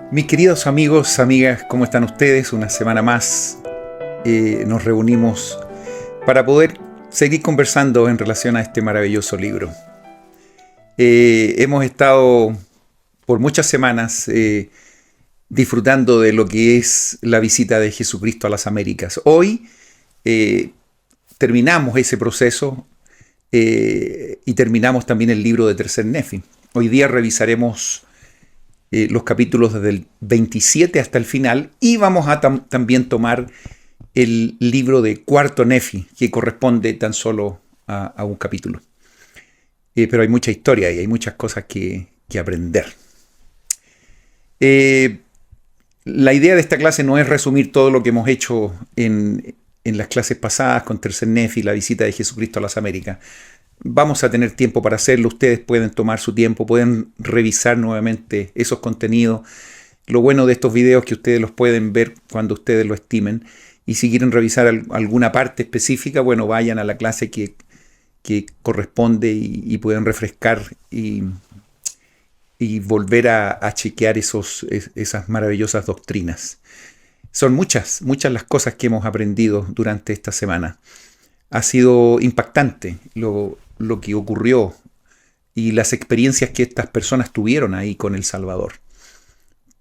Mis queridos amigos, amigas, ¿cómo están ustedes? Una semana más nos reunimos para poder seguir conversando en relación a este maravilloso libro. Hemos estado por muchas semanas disfrutando de lo que es la visita de Jesucristo a las Américas. Hoy terminamos ese proceso y terminamos también el libro de Tercer Nefi. Hoy día revisaremos los capítulos desde el 27 hasta el final y vamos a también tomar el libro de Cuarto Nefi, que corresponde tan solo a un capítulo. Pero hay mucha historia y hay muchas cosas que aprender. La idea de esta clase no es resumir todo lo que hemos hecho en las clases pasadas con Tercer Nefi, la visita de Jesucristo a las Américas. Vamos a tener tiempo para hacerlo, ustedes pueden tomar su tiempo, pueden revisar nuevamente esos contenidos. Lo bueno de estos videos es que ustedes los pueden ver cuando ustedes lo estimen. Y si quieren revisar alguna parte específica, bueno, vayan a la clase que corresponde y pueden refrescar y volver a chequear esas maravillosas doctrinas. Son muchas las cosas que hemos aprendido durante esta semana. Ha sido impactante lo que ocurrió y las experiencias que estas personas tuvieron ahí con El Salvador.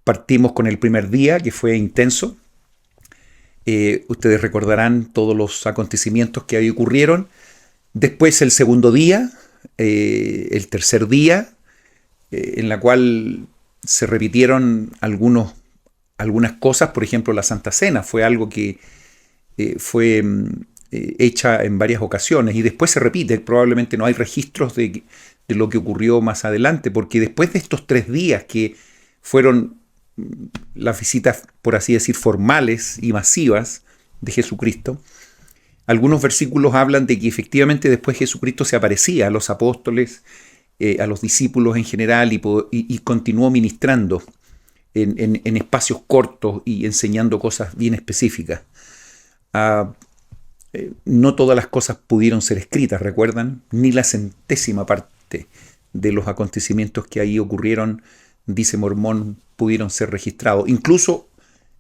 Partimos con el primer día, que fue intenso. Ustedes recordarán todos los acontecimientos que ahí ocurrieron. Después el segundo día, el tercer día, en la cual se repitieron algunas cosas. Por ejemplo, la Santa Cena fue algo que fue hecha en varias ocasiones y después se repite. Probablemente no hay registros de lo que ocurrió más adelante, porque después de estos 3 días que fueron las visitas, por así decir, formales y masivas de Jesucristo, algunos versículos hablan de que efectivamente después Jesucristo se aparecía a los apóstoles, a los discípulos en general y continuó ministrando en espacios cortos y enseñando cosas bien específicas. No todas las cosas pudieron ser escritas, ¿recuerdan? Ni la 100ª parte de los acontecimientos que ahí ocurrieron, dice Mormón, pudieron ser registrados. Incluso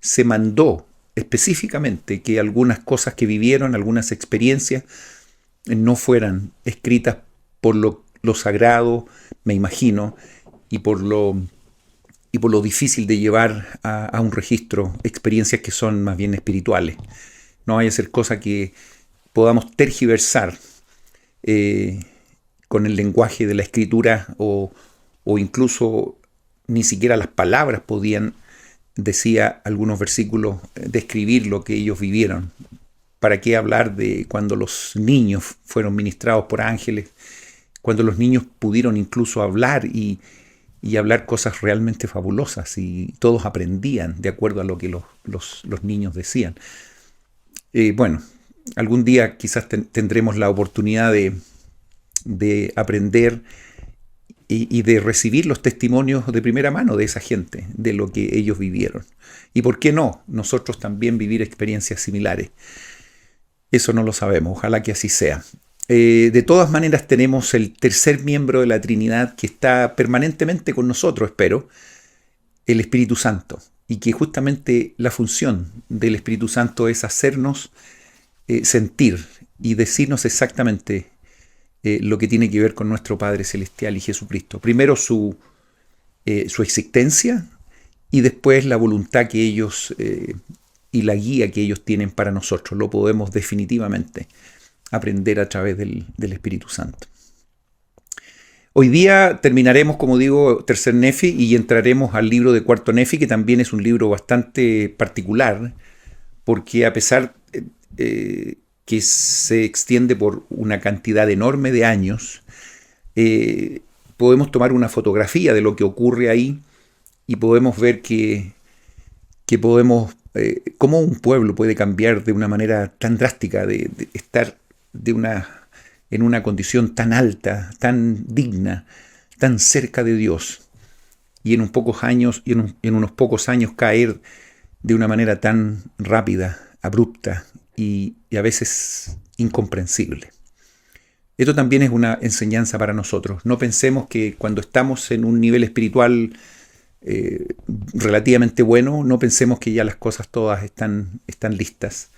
se mandó específicamente que algunas cosas que vivieron, algunas experiencias, no fueran escritas por lo sagrado, me imagino, y por lo difícil de llevar a un registro experiencias que son más bien espirituales. No vaya a ser cosa que podamos tergiversar con el lenguaje de la escritura o incluso ni siquiera las palabras podían, decía algunos versículos, describir lo que ellos vivieron. ¿Para qué hablar de cuando los niños fueron ministrados por ángeles? Cuando los niños pudieron incluso hablar y hablar cosas realmente fabulosas y todos aprendían de acuerdo a lo que los niños decían. Bueno, algún día quizás tendremos la oportunidad de aprender y de recibir los testimonios de primera mano de esa gente, de lo que ellos vivieron. Y por qué no, nosotros también vivir experiencias similares. Eso no lo sabemos, ojalá que así sea. De todas maneras tenemos el tercer miembro de la Trinidad que está permanentemente con nosotros, espero, el Espíritu Santo. Y que justamente la función del Espíritu Santo es hacernos sentir y decirnos exactamente lo que tiene que ver con nuestro Padre Celestial y Jesucristo. Primero su existencia y después la voluntad que ellos y la guía que ellos tienen para nosotros. Lo podemos definitivamente aprender a través del Espíritu Santo. Hoy día terminaremos, como digo, Tercer Nefi y entraremos al libro de Cuarto Nefi, que también es un libro bastante particular, porque a pesar que se extiende por una cantidad enorme de años, podemos tomar una fotografía de lo que ocurre ahí y podemos ver que podemos, cómo un pueblo puede cambiar de una manera tan drástica, de estar en una condición tan alta, tan digna, tan cerca de Dios, y en unos pocos años caer de una manera tan rápida, abrupta y a veces incomprensible. Esto también es una enseñanza para nosotros. No pensemos que cuando estamos en un nivel espiritual relativamente bueno, no pensemos que ya las cosas todas están listas,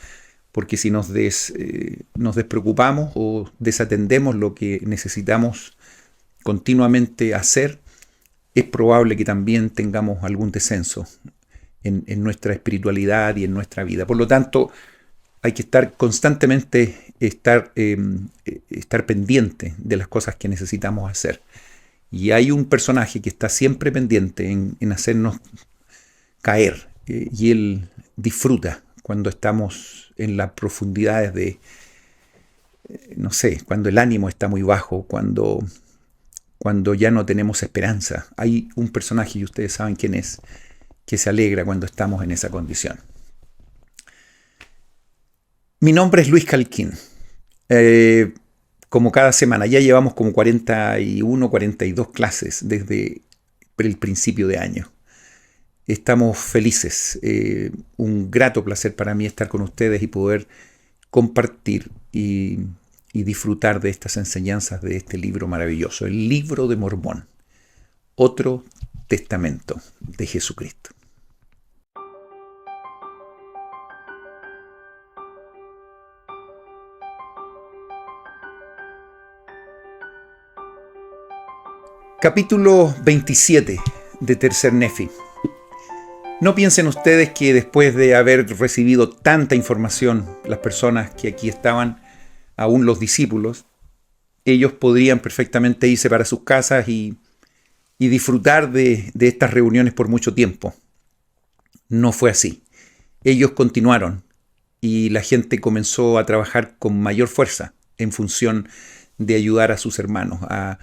porque si nos despreocupamos o desatendemos lo que necesitamos continuamente hacer, es probable que también tengamos algún descenso en nuestra espiritualidad y en nuestra vida. Por lo tanto, hay que estar constantemente, estar pendiente de las cosas que necesitamos hacer. Y hay un personaje que está siempre pendiente en hacernos caer, y él disfruta cuando estamos en las profundidades de, no sé, cuando el ánimo está muy bajo, cuando ya no tenemos esperanza. Hay un personaje, y ustedes saben quién es, que se alegra cuando estamos en esa condición. Mi nombre es Luis Calquín. Como cada semana, ya llevamos como 41, 42 clases desde el principio de año. Estamos felices. Un grato placer para mí estar con ustedes y poder compartir y disfrutar de estas enseñanzas de este libro maravilloso, el Libro de Mormón, otro testamento de Jesucristo. Capítulo 27 de Tercer Nefi. No piensen ustedes que después de haber recibido tanta información, las personas que aquí estaban, aún los discípulos, ellos podrían perfectamente irse para sus casas y disfrutar de estas reuniones por mucho tiempo. No fue así. Ellos continuaron y la gente comenzó a trabajar con mayor fuerza en función de ayudar a sus hermanos a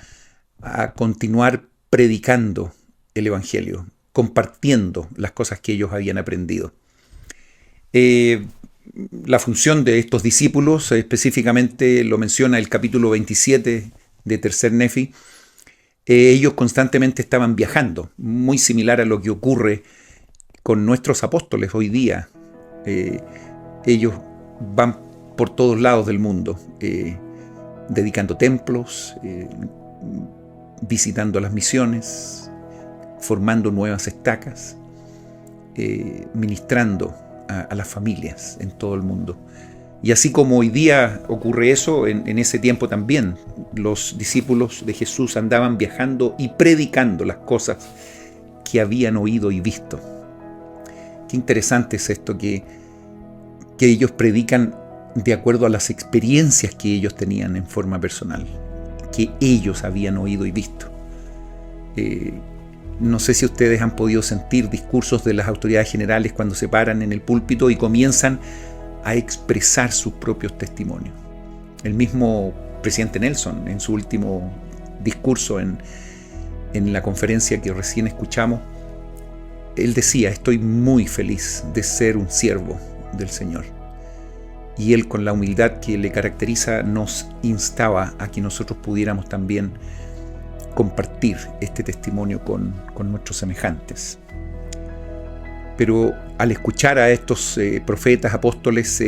continuar predicando el Evangelio, compartiendo las cosas que ellos habían aprendido. La función de estos discípulos, específicamente lo menciona el capítulo 27 de Tercer Nefi, ellos constantemente estaban viajando, muy similar a lo que ocurre con nuestros apóstoles hoy día. Ellos van por todos lados del mundo, dedicando templos, visitando las misiones, formando nuevas estacas, ministrando a las familias en todo el mundo. Y así como hoy día ocurre eso, en ese tiempo también los discípulos de Jesús andaban viajando y predicando las cosas que habían oído y visto. Qué interesante es esto, que ellos predican de acuerdo a las experiencias que ellos tenían en forma personal, que ellos habían oído y visto. No sé si ustedes han podido sentir discursos de las autoridades generales cuando se paran en el púlpito y comienzan a expresar sus propios testimonios. El mismo presidente Nelson, en su último discurso en la conferencia que recién escuchamos, él decía: estoy muy feliz de ser un siervo del Señor. Y él, con la humildad que le caracteriza, nos instaba a que nosotros pudiéramos también compartir este testimonio con nuestros semejantes. Pero al escuchar a estos profetas, apóstoles,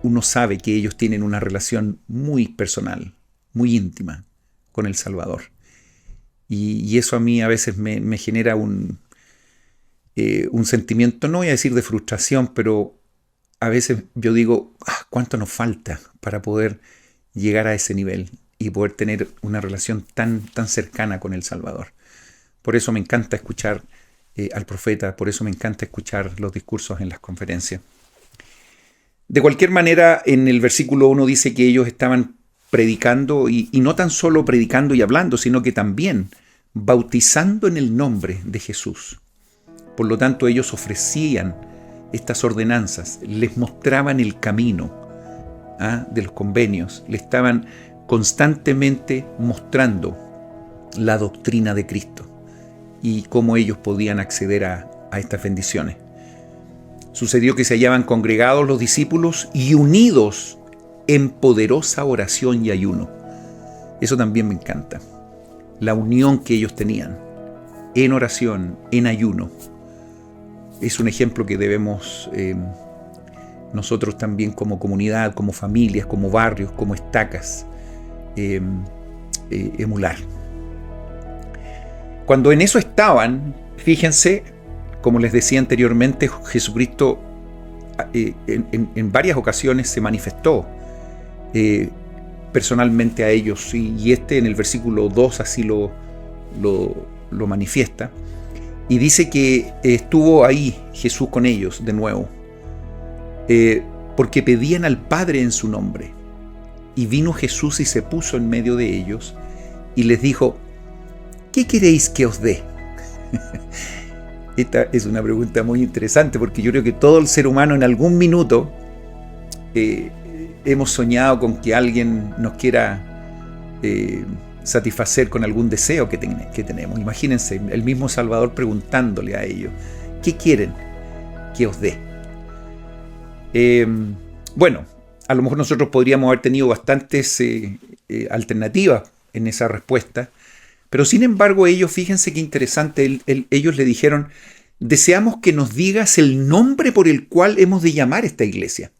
uno sabe que ellos tienen una relación muy personal, muy íntima con el Salvador. Y eso a mí a veces me genera un sentimiento, no voy a decir de frustración, pero a veces yo digo, ¿cuánto nos falta para poder llegar a ese nivel y poder tener una relación tan cercana con el Salvador? Por eso me encanta escuchar al profeta, por eso me encanta escuchar los discursos en las conferencias. De cualquier manera, en el versículo 1 dice que ellos estaban predicando, y no tan solo predicando y hablando, sino que también bautizando en el nombre de Jesús. Por lo tanto, ellos ofrecían estas ordenanzas, les mostraban el camino de los convenios, le estaban constantemente mostrando la doctrina de Cristo y cómo ellos podían acceder a estas bendiciones. Sucedió que se hallaban congregados los discípulos y unidos en poderosa oración y ayuno. Eso también me encanta, la unión que ellos tenían en oración, en ayuno. Es un ejemplo que debemos nosotros también, como comunidad, como familias, como barrios, como estacas, emular. Cuando en eso estaban, Fíjense, como les decía anteriormente, Jesucristo en varias ocasiones se manifestó personalmente a ellos, y en el versículo 2 así lo manifiesta, y dice que estuvo ahí Jesús con ellos de nuevo, porque pedían al Padre en su nombre. Y vino Jesús y se puso en medio de ellos y les dijo: ¿qué queréis que os dé? Esta es una pregunta muy interesante, porque yo creo que todo el ser humano en algún minuto hemos soñado con que alguien nos quiera satisfacer con algún deseo que tenemos. Imagínense, el mismo Salvador preguntándole a ellos: ¿qué quieren que os dé? Bueno, a lo mejor nosotros podríamos haber tenido bastantes alternativas en esa respuesta, pero sin embargo ellos, fíjense qué interesante, ellos le dijeron: deseamos que nos digas el nombre por el cual hemos de llamar esta iglesia.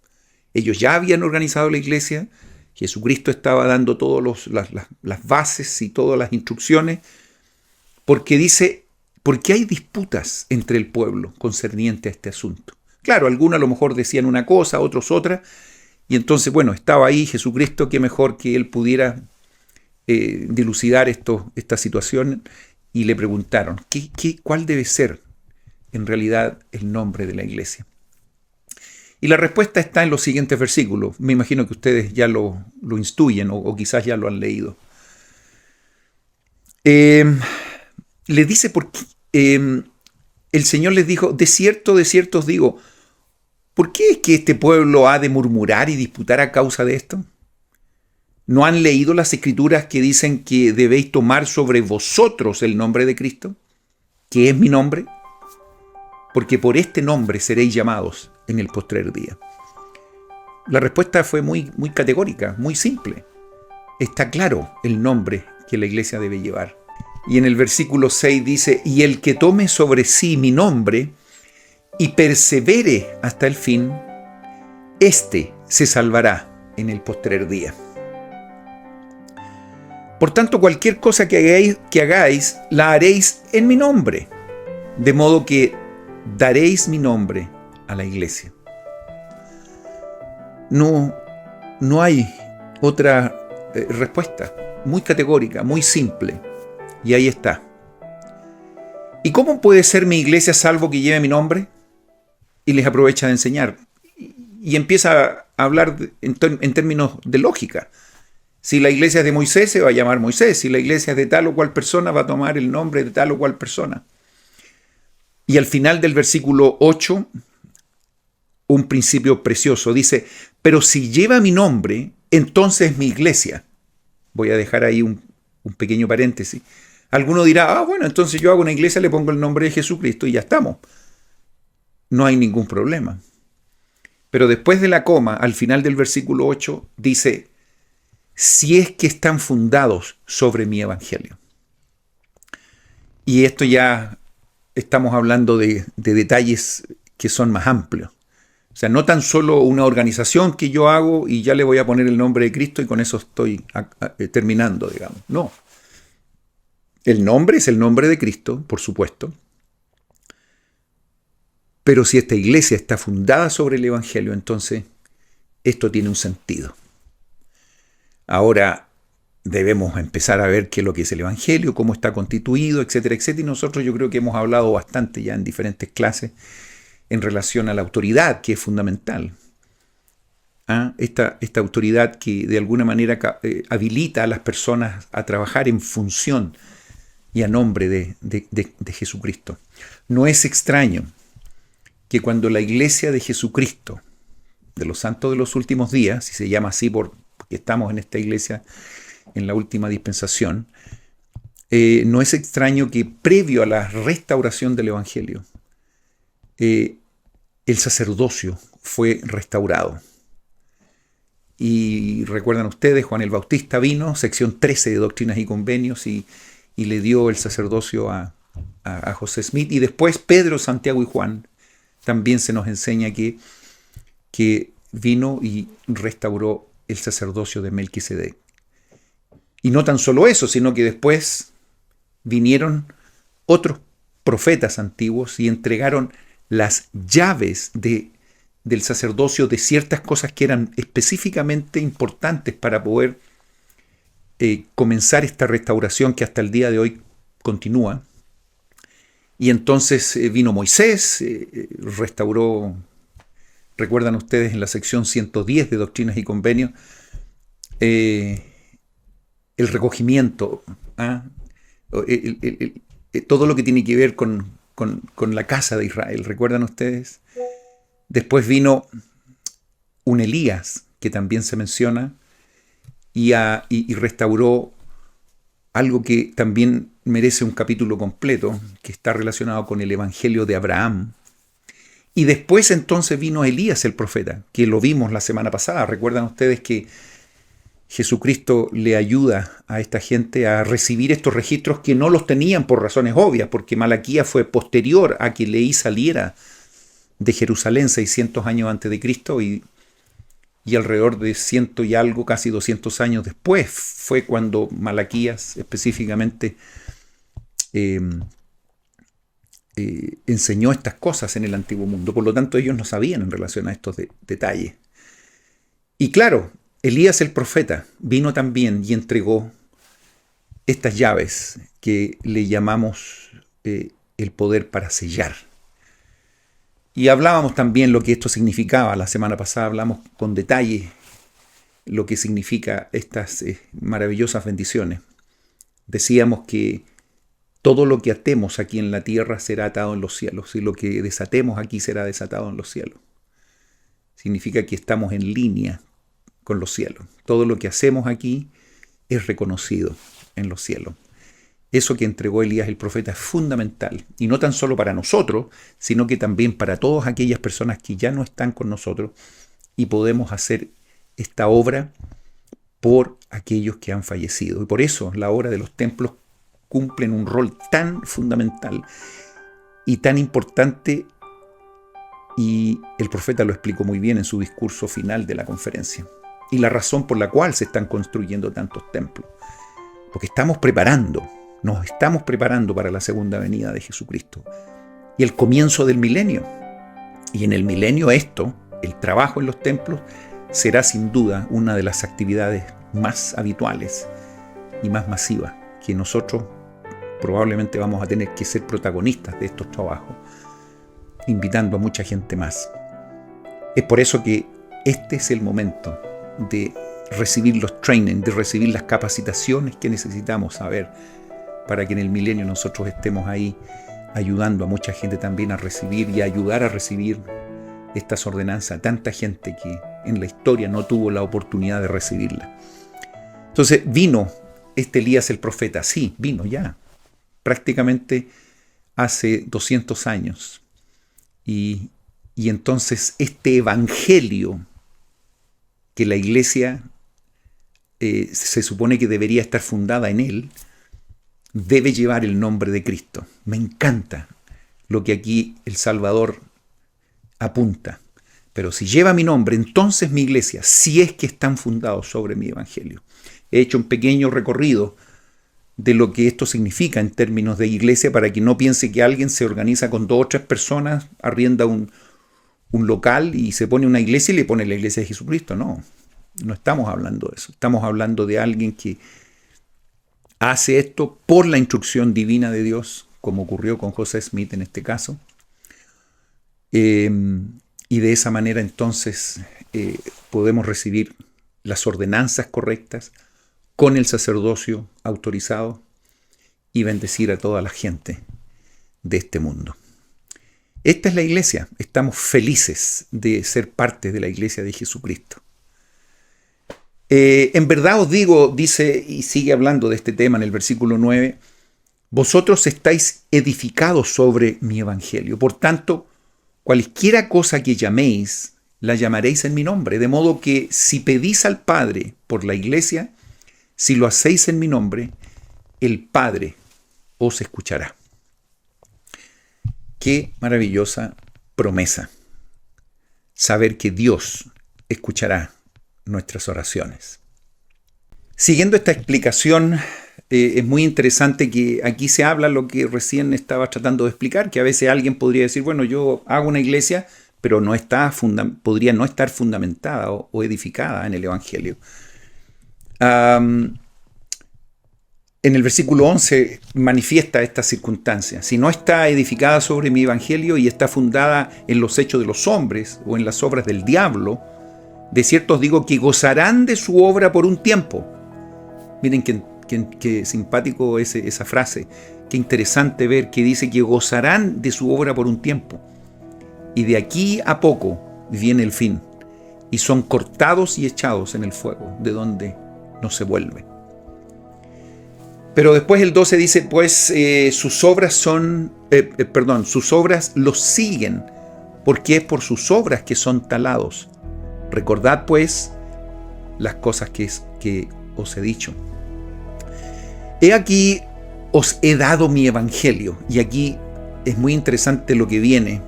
Ellos ya habían organizado la iglesia, Jesucristo estaba dando todas las bases y todas las instrucciones, porque hay disputas entre el pueblo concerniente a este asunto. Claro, algunos a lo mejor decían una cosa, otros otra, y entonces, bueno, estaba ahí Jesucristo, qué mejor que él pudiera dilucidar esta situación, y le preguntaron: ¿cuál debe ser en realidad el nombre de la iglesia? Y la respuesta está en los siguientes versículos. Me imagino que ustedes ya lo instruyen o quizás ya lo han leído. Le dice el Señor les dijo: de cierto os digo, ¿por qué es que este pueblo ha de murmurar y disputar a causa de esto? ¿No han leído las Escrituras que dicen que debéis tomar sobre vosotros el nombre de Cristo, que es mi nombre? Porque por este nombre seréis llamados en el postrer día. La respuesta fue muy categórica, muy simple. Está claro el nombre que la iglesia debe llevar. Y en el versículo 6 dice: y el que tome sobre sí mi nombre y persevere hasta el fin, éste se salvará en el postrer día. Por tanto, cualquier cosa que hagáis, la haréis en mi nombre, de modo que daréis mi nombre a la iglesia. No hay otra respuesta, muy categórica, muy simple, y ahí está. ¿Y cómo puede ser mi iglesia salvo que lleve mi nombre? Y les aprovecha de enseñar, y empieza a hablar en términos de lógica. Si la iglesia es de Moisés, se va a llamar Moisés. Si la iglesia es de tal o cual persona, va a tomar el nombre de tal o cual persona. Y al final del versículo 8, un principio precioso, dice: pero si lleva mi nombre, entonces es mi iglesia. Voy a dejar ahí un pequeño paréntesis. Alguno dirá: bueno, entonces yo hago una iglesia, le pongo el nombre de Jesucristo y ya estamos. No hay ningún problema. Pero después de la coma, al final del versículo 8, dice: si es que están fundados sobre mi evangelio. Y esto ya estamos hablando de detalles que son más amplios. O sea, no tan solo una organización que yo hago y ya le voy a poner el nombre de Cristo y con eso estoy terminando, digamos. No. El nombre es el nombre de Cristo, por supuesto. Pero si esta iglesia está fundada sobre el evangelio, entonces esto tiene un sentido. Ahora debemos empezar a ver qué es lo que es el evangelio, cómo está constituido, etcétera, etcétera. Y nosotros yo creo que hemos hablado bastante ya en diferentes clases en relación a la autoridad, que es fundamental. Esta autoridad que de alguna manera habilita a las personas a trabajar en función y a nombre de Jesucristo. No es extraño que cuando la iglesia de Jesucristo, de los santos de los últimos días, si se llama así porque estamos en esta iglesia en la última dispensación, no es extraño que previo a la restauración del evangelio, el sacerdocio fue restaurado. Y recuerdan ustedes, Juan el Bautista vino, sección 13 de Doctrinas y Convenios, y le dio el sacerdocio a José Smith. Y después Pedro, Santiago y Juan también se nos enseña que vino y restauró el sacerdocio de Melquisedec. Y no tan solo eso, sino que después vinieron otros profetas antiguos y entregaron las llaves del sacerdocio de ciertas cosas que eran específicamente importantes para poder comenzar esta restauración que hasta el día de hoy continúa. Y entonces vino Moisés, restauró, recuerdan ustedes en la sección 110 de Doctrinas y Convenios, el recogimiento, todo lo que tiene que ver con la casa de Israel, ¿recuerdan ustedes? Después vino un Elías, que también se menciona, y restauró algo que también merece un capítulo completo, que está relacionado con el Evangelio de Abraham. Y después entonces vino Elías el profeta, que lo vimos la semana pasada. Recuerdan ustedes que Jesucristo le ayuda a esta gente a recibir estos registros que no los tenían por razones obvias, porque Malaquías fue posterior a que Leví saliera de Jerusalén 600 años antes de Cristo y alrededor de 100 y algo, casi 200 años después, fue cuando Malaquías específicamente enseñó estas cosas en el antiguo mundo. Por lo tanto, ellos no sabían en relación a estos detalles. Y claro, Elías el profeta vino también y entregó estas llaves que le llamamos el poder para sellar. Y hablábamos también lo que esto significaba. La semana pasada hablamos con detalle lo que significa estas maravillosas bendiciones. Decíamos que todo lo que atemos aquí en la tierra será atado en los cielos, y lo que desatemos aquí será desatado en los cielos. Significa que estamos en línea con los cielos. Todo lo que hacemos aquí es reconocido en los cielos. Eso que entregó Elías el profeta es fundamental, y no tan solo para nosotros, sino que también para todas aquellas personas que ya no están con nosotros, y podemos hacer esta obra por aquellos que han fallecido. Y por eso la obra de los templos cumplen un rol tan fundamental y tan importante, y el profeta lo explicó muy bien en su discurso final de la conferencia. Y la razón por la cual se están construyendo tantos templos, porque nos estamos preparando para la segunda venida de Jesucristo y el comienzo del milenio. Y en el milenio el trabajo en los templos, será sin duda una de las actividades más habituales y más masivas, que nosotros probablemente vamos a tener que ser protagonistas de estos trabajos, invitando a mucha gente más. Es por eso que este es el momento de recibir los trainings, de recibir las capacitaciones que necesitamos saber para que en el milenio nosotros estemos ahí ayudando a mucha gente también a recibir y a ayudar a recibir estas ordenanzas a tanta gente que en la historia no tuvo la oportunidad de recibirla. Entonces vino este Elías el profeta, sí, vino ya, prácticamente hace 200 años. Y entonces este evangelio que la iglesia se supone que debería estar fundada en él, debe llevar el nombre de Cristo. Me encanta lo que aquí el Salvador apunta. Pero si lleva mi nombre, entonces mi iglesia, si es que están fundados sobre mi evangelio. He hecho un pequeño recorrido de lo que esto significa en términos de iglesia, para que no piense que alguien se organiza con 2 o 3 personas, arrienda un local y se pone una iglesia y le pone la iglesia de Jesucristo. No estamos hablando de eso. Estamos hablando de alguien que hace esto por la instrucción divina de Dios, como ocurrió con José Smith en este caso. Y de esa manera entonces podemos recibir las ordenanzas correctas con el sacerdocio autorizado y bendecir a toda la gente de este mundo. Esta es la iglesia. Estamos felices de ser parte de la iglesia de Jesucristo. En verdad os digo, dice y sigue hablando de este tema en el versículo 9, vosotros estáis edificados sobre mi evangelio. Por tanto, cualquiera cosa que llaméis, la llamaréis en mi nombre. De modo que si pedís al Padre por la iglesia, si lo hacéis en mi nombre, el Padre os escuchará. Qué maravillosa promesa. Saber que Dios escuchará nuestras oraciones. Siguiendo esta explicación Es muy interesante que aquí se habla lo que recién estaba tratando de explicar, que a veces alguien podría decir, bueno, yo hago una iglesia, pero no está podría no estar fundamentada o edificada en el Evangelio. En el versículo 11 manifiesta esta circunstancia. Si no está edificada sobre mi Evangelio y está fundada en los hechos de los hombres o en las obras del diablo, de cierto os digo que gozarán de su obra por un tiempo. Miren qué simpático es esa frase. Qué interesante ver que dice que gozarán de su obra por un tiempo. Y de aquí a poco viene el fin. Y son cortados y echados en el fuego, de donde no se vuelven. Pero después el 12 dice, pues sus obras sus obras los siguen, porque es por sus obras que son talados. Recordad pues las cosas que os he dicho. He aquí os he dado mi evangelio. Y aquí es muy interesante lo que viene.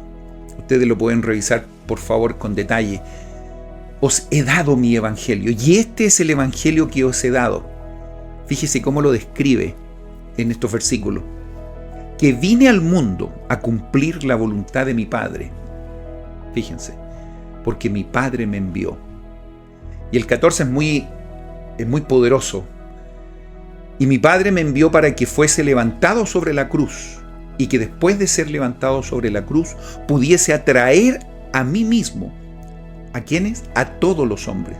Ustedes lo pueden revisar por favor con detalle. Os he dado mi evangelio. Y este es el evangelio que os he dado. Fíjese cómo lo describe en estos versículos. Que vine al mundo a cumplir la voluntad de mi Padre. Fíjense. Porque mi Padre me envió. Y el 14 es muy poderoso. Y mi Padre me envió para que fuese levantado sobre la cruz, y que después de ser levantado sobre la cruz, pudiese atraer a mí mismo. ¿A quiénes? A todos los hombres.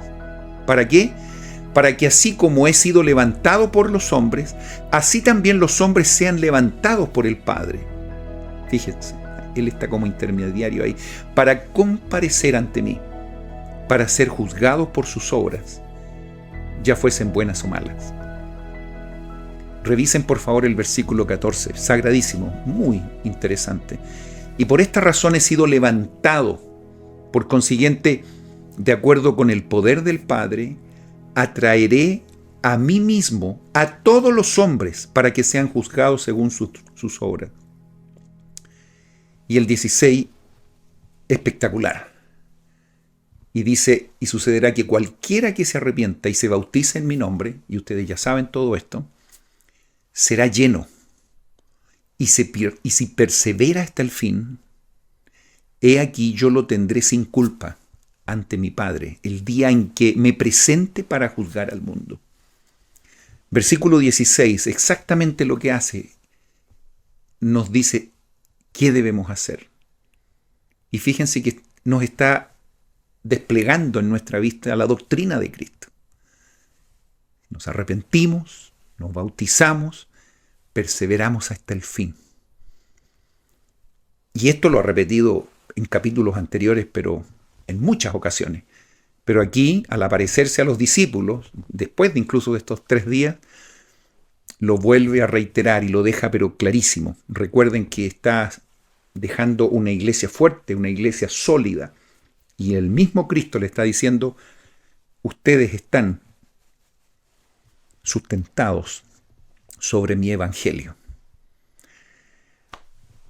¿Para qué? Para que así como he sido levantado por los hombres, así también los hombres sean levantados por el Padre. Fíjense, Él está como intermediario ahí, para comparecer ante mí, para ser juzgados por sus obras, ya fuesen buenas o malas. Revisen por favor el versículo 14, sagradísimo, muy interesante. Y por esta razón he sido levantado, por consiguiente, de acuerdo con el poder del Padre, atraeré a mí mismo a todos los hombres para que sean juzgados según sus obras. Y el 16, espectacular. Y dice, y sucederá que cualquiera que se arrepienta y se bautice en mi nombre, y ustedes ya saben todo esto, será lleno. Y si persevera hasta el fin, he aquí yo lo tendré sin culpa ante mi Padre, el día en que me presente para juzgar al mundo. Versículo 16, exactamente lo que hace, nos dice qué debemos hacer. Y fíjense que nos está desplegando en nuestra vista la doctrina de Cristo. Nos arrepentimos, nos bautizamos, perseveramos hasta el fin. Y esto lo ha repetido en capítulos anteriores, pero en muchas ocasiones. Pero aquí, al aparecerse a los discípulos, después de incluso de estos 3 días, lo vuelve a reiterar y lo deja pero clarísimo. Recuerden que está dejando una iglesia fuerte, una iglesia sólida. Y el mismo Cristo le está diciendo, ustedes están sustentados sobre mi evangelio.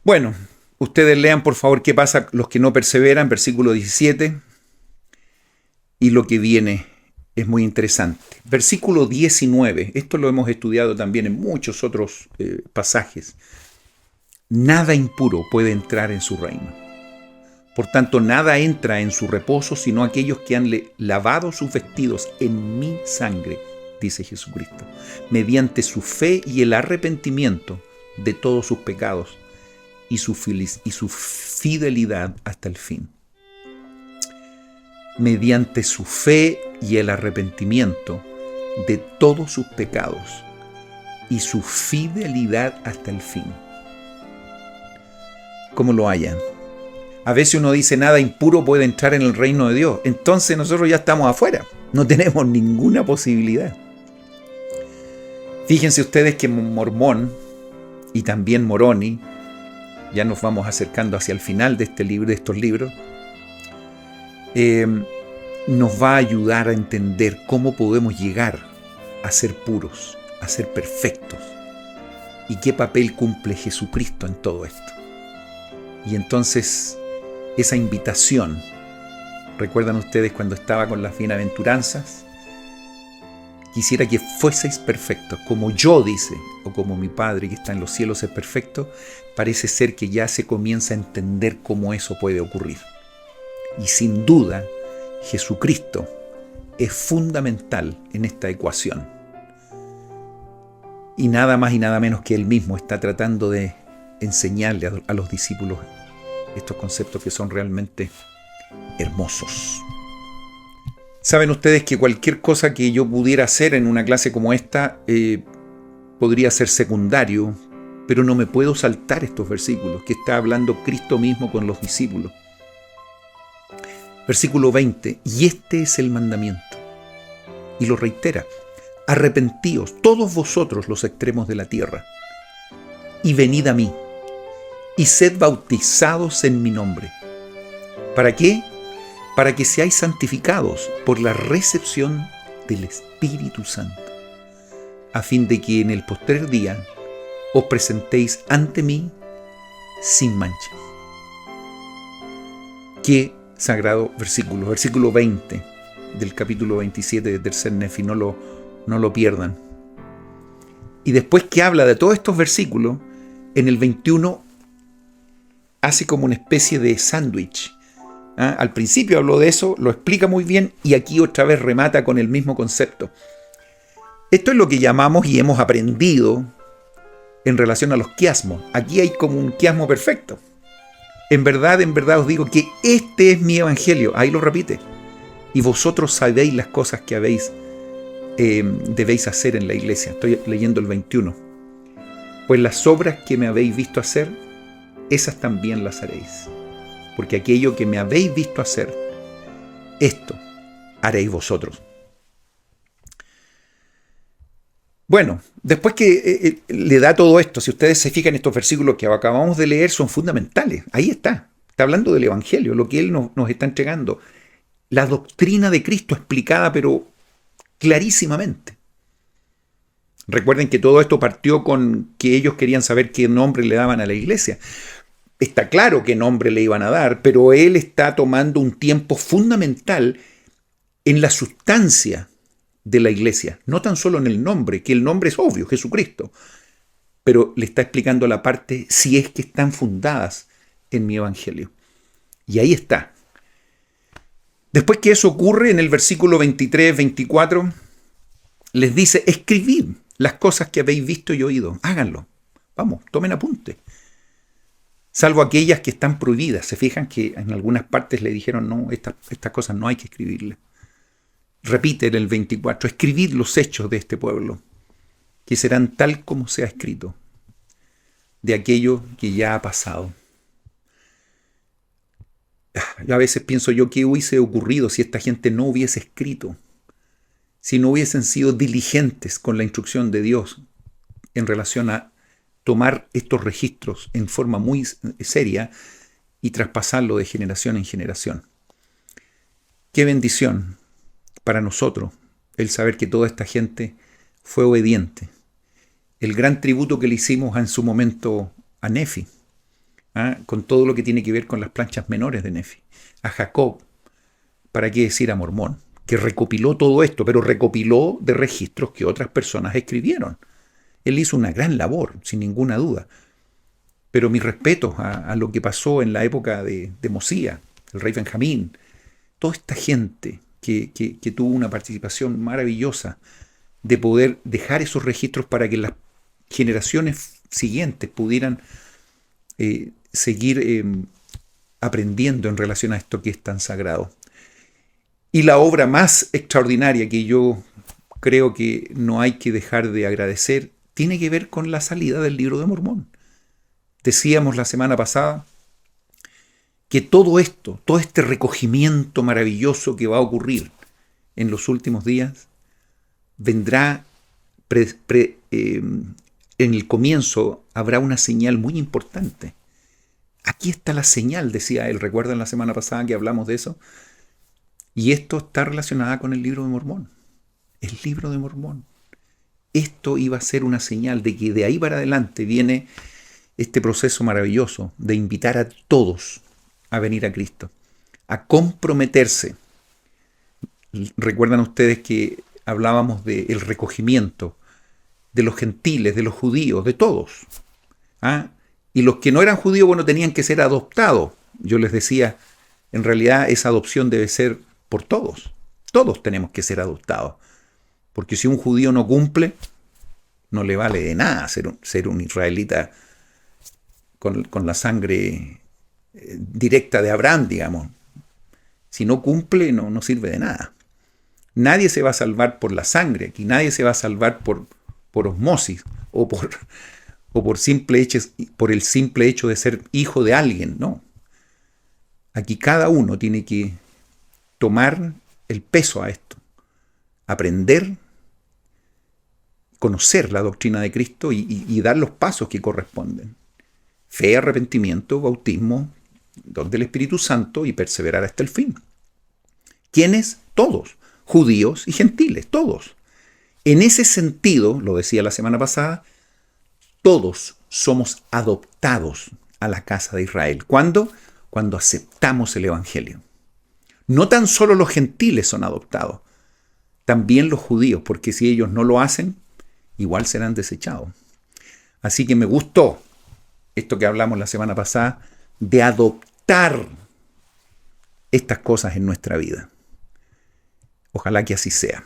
Bueno, ustedes lean por favor qué pasa los que no perseveran, versículo 17, y lo que viene es muy interesante. Versículo 19, esto lo hemos estudiado también en muchos otros pasajes. Nada impuro puede entrar en su reino. Por tanto, nada entra en su reposo sino aquellos que han lavado sus vestidos en mi sangre, dice Jesucristo, mediante su fe y el arrepentimiento de todos sus pecados y su fidelidad hasta el fin. Mediante su fe y el arrepentimiento de todos sus pecados y su fidelidad hasta el fin. ¿Cómo lo hallan? A veces uno dice nada impuro puede entrar en el reino de Dios. Entonces nosotros ya estamos afuera. No tenemos ninguna posibilidad. Fíjense ustedes que Mormón y también Moroni, ya nos vamos acercando hacia el final de este libro, de estos libros, nos va a ayudar a entender cómo podemos llegar a ser puros, a ser perfectos, y qué papel cumple Jesucristo en todo esto. Y entonces esa invitación, ¿recuerdan ustedes cuando estaba con las bienaventuranzas? quisiera que fueseis perfectos, como yo, dice, o como mi Padre que está en los cielos es perfecto. Parece ser que ya se comienza a entender cómo eso puede ocurrir. Y sin duda, Jesucristo es fundamental en esta ecuación. Y nada más y nada menos que Él mismo está tratando de enseñarle a los discípulos estos conceptos que son realmente hermosos. Saben ustedes que cualquier cosa que yo pudiera hacer en una clase como esta podría ser secundario, pero no me puedo saltar estos versículos que está hablando Cristo mismo con los discípulos. Versículo 20, y este es el mandamiento. Y lo reitera, arrepentíos todos vosotros los extremos de la tierra, y venid a mí, y sed bautizados en mi nombre. ¿Para qué? Para que seáis santificados por la recepción del Espíritu Santo, a fin de que en el postrer día os presentéis ante mí sin mancha. Qué sagrado versículo, versículo 20 del capítulo 27 de Tercer Nefi, no lo pierdan. Y después que habla de todos estos versículos, en el 21 hace como una especie de sándwich. Al principio habló de eso, lo explica muy bien y aquí otra vez remata con el mismo concepto. Esto es lo que llamamos y hemos aprendido en relación a los quiasmos. Aquí hay como un quiasmo perfecto. En verdad os digo que este es mi evangelio. Ahí lo repite. Y vosotros sabéis las cosas que debéis hacer en la iglesia. Estoy leyendo el 21. Pues las obras que me habéis visto hacer, esas también las haréis. Porque aquello que me habéis visto hacer, esto haréis vosotros. Bueno, después que le da todo esto, si ustedes se fijan, estos versículos que acabamos de leer son fundamentales. Ahí está hablando del Evangelio, lo que Él nos está entregando. La doctrina de Cristo explicada, pero clarísimamente. Recuerden que todo esto partió con que ellos querían saber qué nombre le daban a la iglesia. Está claro qué nombre le iban a dar, pero Él está tomando un tiempo fundamental en la sustancia de la iglesia, no tan solo en el nombre, que el nombre es obvio, Jesucristo, pero le está explicando la parte si es que están fundadas en mi evangelio. Y ahí está. Después que eso ocurre, en el versículo 23, 24, les dice, escribid las cosas que habéis visto y oído, háganlo, vamos, tomen apunte. Salvo aquellas que están prohibidas. Se fijan que en algunas partes le dijeron, no, estas cosas no hay que escribirlas. Repite en el 24, escribid los hechos de este pueblo, que serán tal como se ha escrito, de aquello que ya ha pasado. A veces pienso yo qué hubiese ocurrido si esta gente no hubiese escrito, si no hubiesen sido diligentes con la instrucción de Dios en relación a tomar estos registros en forma muy seria y traspasarlo de generación en generación. Qué bendición para nosotros el saber que toda esta gente fue obediente. El gran tributo que le hicimos en su momento a Nefi, con todo lo que tiene que ver con las planchas menores de Nefi, a Jacob, para qué decir a Mormón, que recopiló todo esto, pero recopiló de registros que otras personas escribieron. Él hizo una gran labor, sin ninguna duda. Pero mis respetos a lo que pasó en la época de Mosía, el rey Benjamín, toda esta gente que tuvo una participación maravillosa de poder dejar esos registros para que las generaciones siguientes pudieran seguir aprendiendo en relación a esto que es tan sagrado. Y la obra más extraordinaria que yo creo que no hay que dejar de agradecer tiene que ver con la salida del Libro de Mormón. Decíamos la semana pasada que todo esto, todo este recogimiento maravilloso que va a ocurrir en los últimos días, vendrá, en el comienzo habrá una señal muy importante. Aquí está la señal, decía él. ¿Recuerdan la semana pasada que hablamos de eso? Y esto está relacionado con el Libro de Mormón. El Libro de Mormón. Esto iba a ser una señal de que de ahí para adelante viene este proceso maravilloso de invitar a todos a venir a Cristo, a comprometerse. Recuerdan ustedes que hablábamos del recogimiento de los gentiles, de los judíos, de todos. ¿Ah? Y los que no eran judíos, bueno, tenían que ser adoptados. Yo les decía, en realidad esa adopción debe ser por todos. Todos tenemos que ser adoptados. Porque si un judío no cumple, no le vale de nada ser un israelita con la sangre directa de Abraham, digamos. Si no cumple, no sirve de nada. Nadie se va a salvar por la sangre aquí, nadie se va a salvar por osmosis o por el simple hecho de ser hijo de alguien, no. Aquí cada uno tiene que tomar el peso a esto, aprender, conocer la doctrina de Cristo y dar los pasos que corresponden. Fe, arrepentimiento, bautismo, don del Espíritu Santo y perseverar hasta el fin. ¿Quiénes? Todos, judíos y gentiles, todos. En ese sentido, lo decía la semana pasada, todos somos adoptados a la casa de Israel. ¿Cuándo? Cuando aceptamos el Evangelio. No tan solo los gentiles son adoptados, también los judíos, porque si ellos no lo hacen, igual serán desechados. Así que me gustó esto que hablamos la semana pasada, de adoptar estas cosas en nuestra vida. Ojalá que así sea.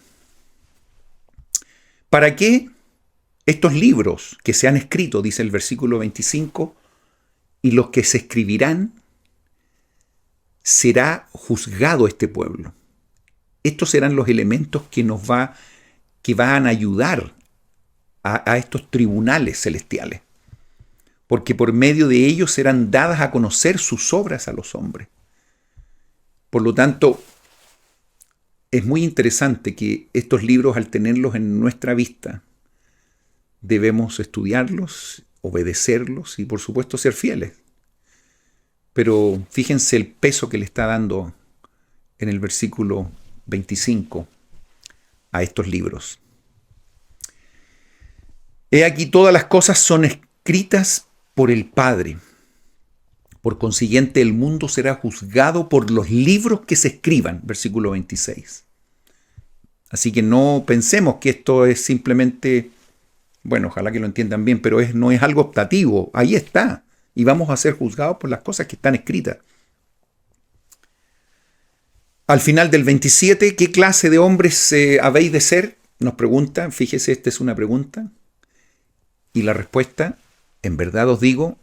¿Para qué estos libros que se han escrito, dice el versículo 25, y los que se escribirán, será juzgado este pueblo? Estos serán los elementos que van a ayudar a estos tribunales celestiales, porque por medio de ellos serán dadas a conocer sus obras a los hombres. Por lo tanto, es muy interesante que estos libros, al tenerlos en nuestra vista, debemos estudiarlos, obedecerlos y, por supuesto, ser fieles. Pero fíjense el peso que le está dando en el versículo 25 a estos libros. He aquí, todas las cosas son escritas por el Padre. Por consiguiente, el mundo será juzgado por los libros que se escriban. Versículo 26. Así que no pensemos que esto es simplemente, bueno, ojalá que lo entiendan bien, pero no es algo optativo. Ahí está. Y vamos a ser juzgados por las cosas que están escritas. Al final del 27, ¿qué clase de hombres habéis de ser? Nos preguntan. Fíjese, esta es una pregunta. Y la respuesta, en verdad os digo,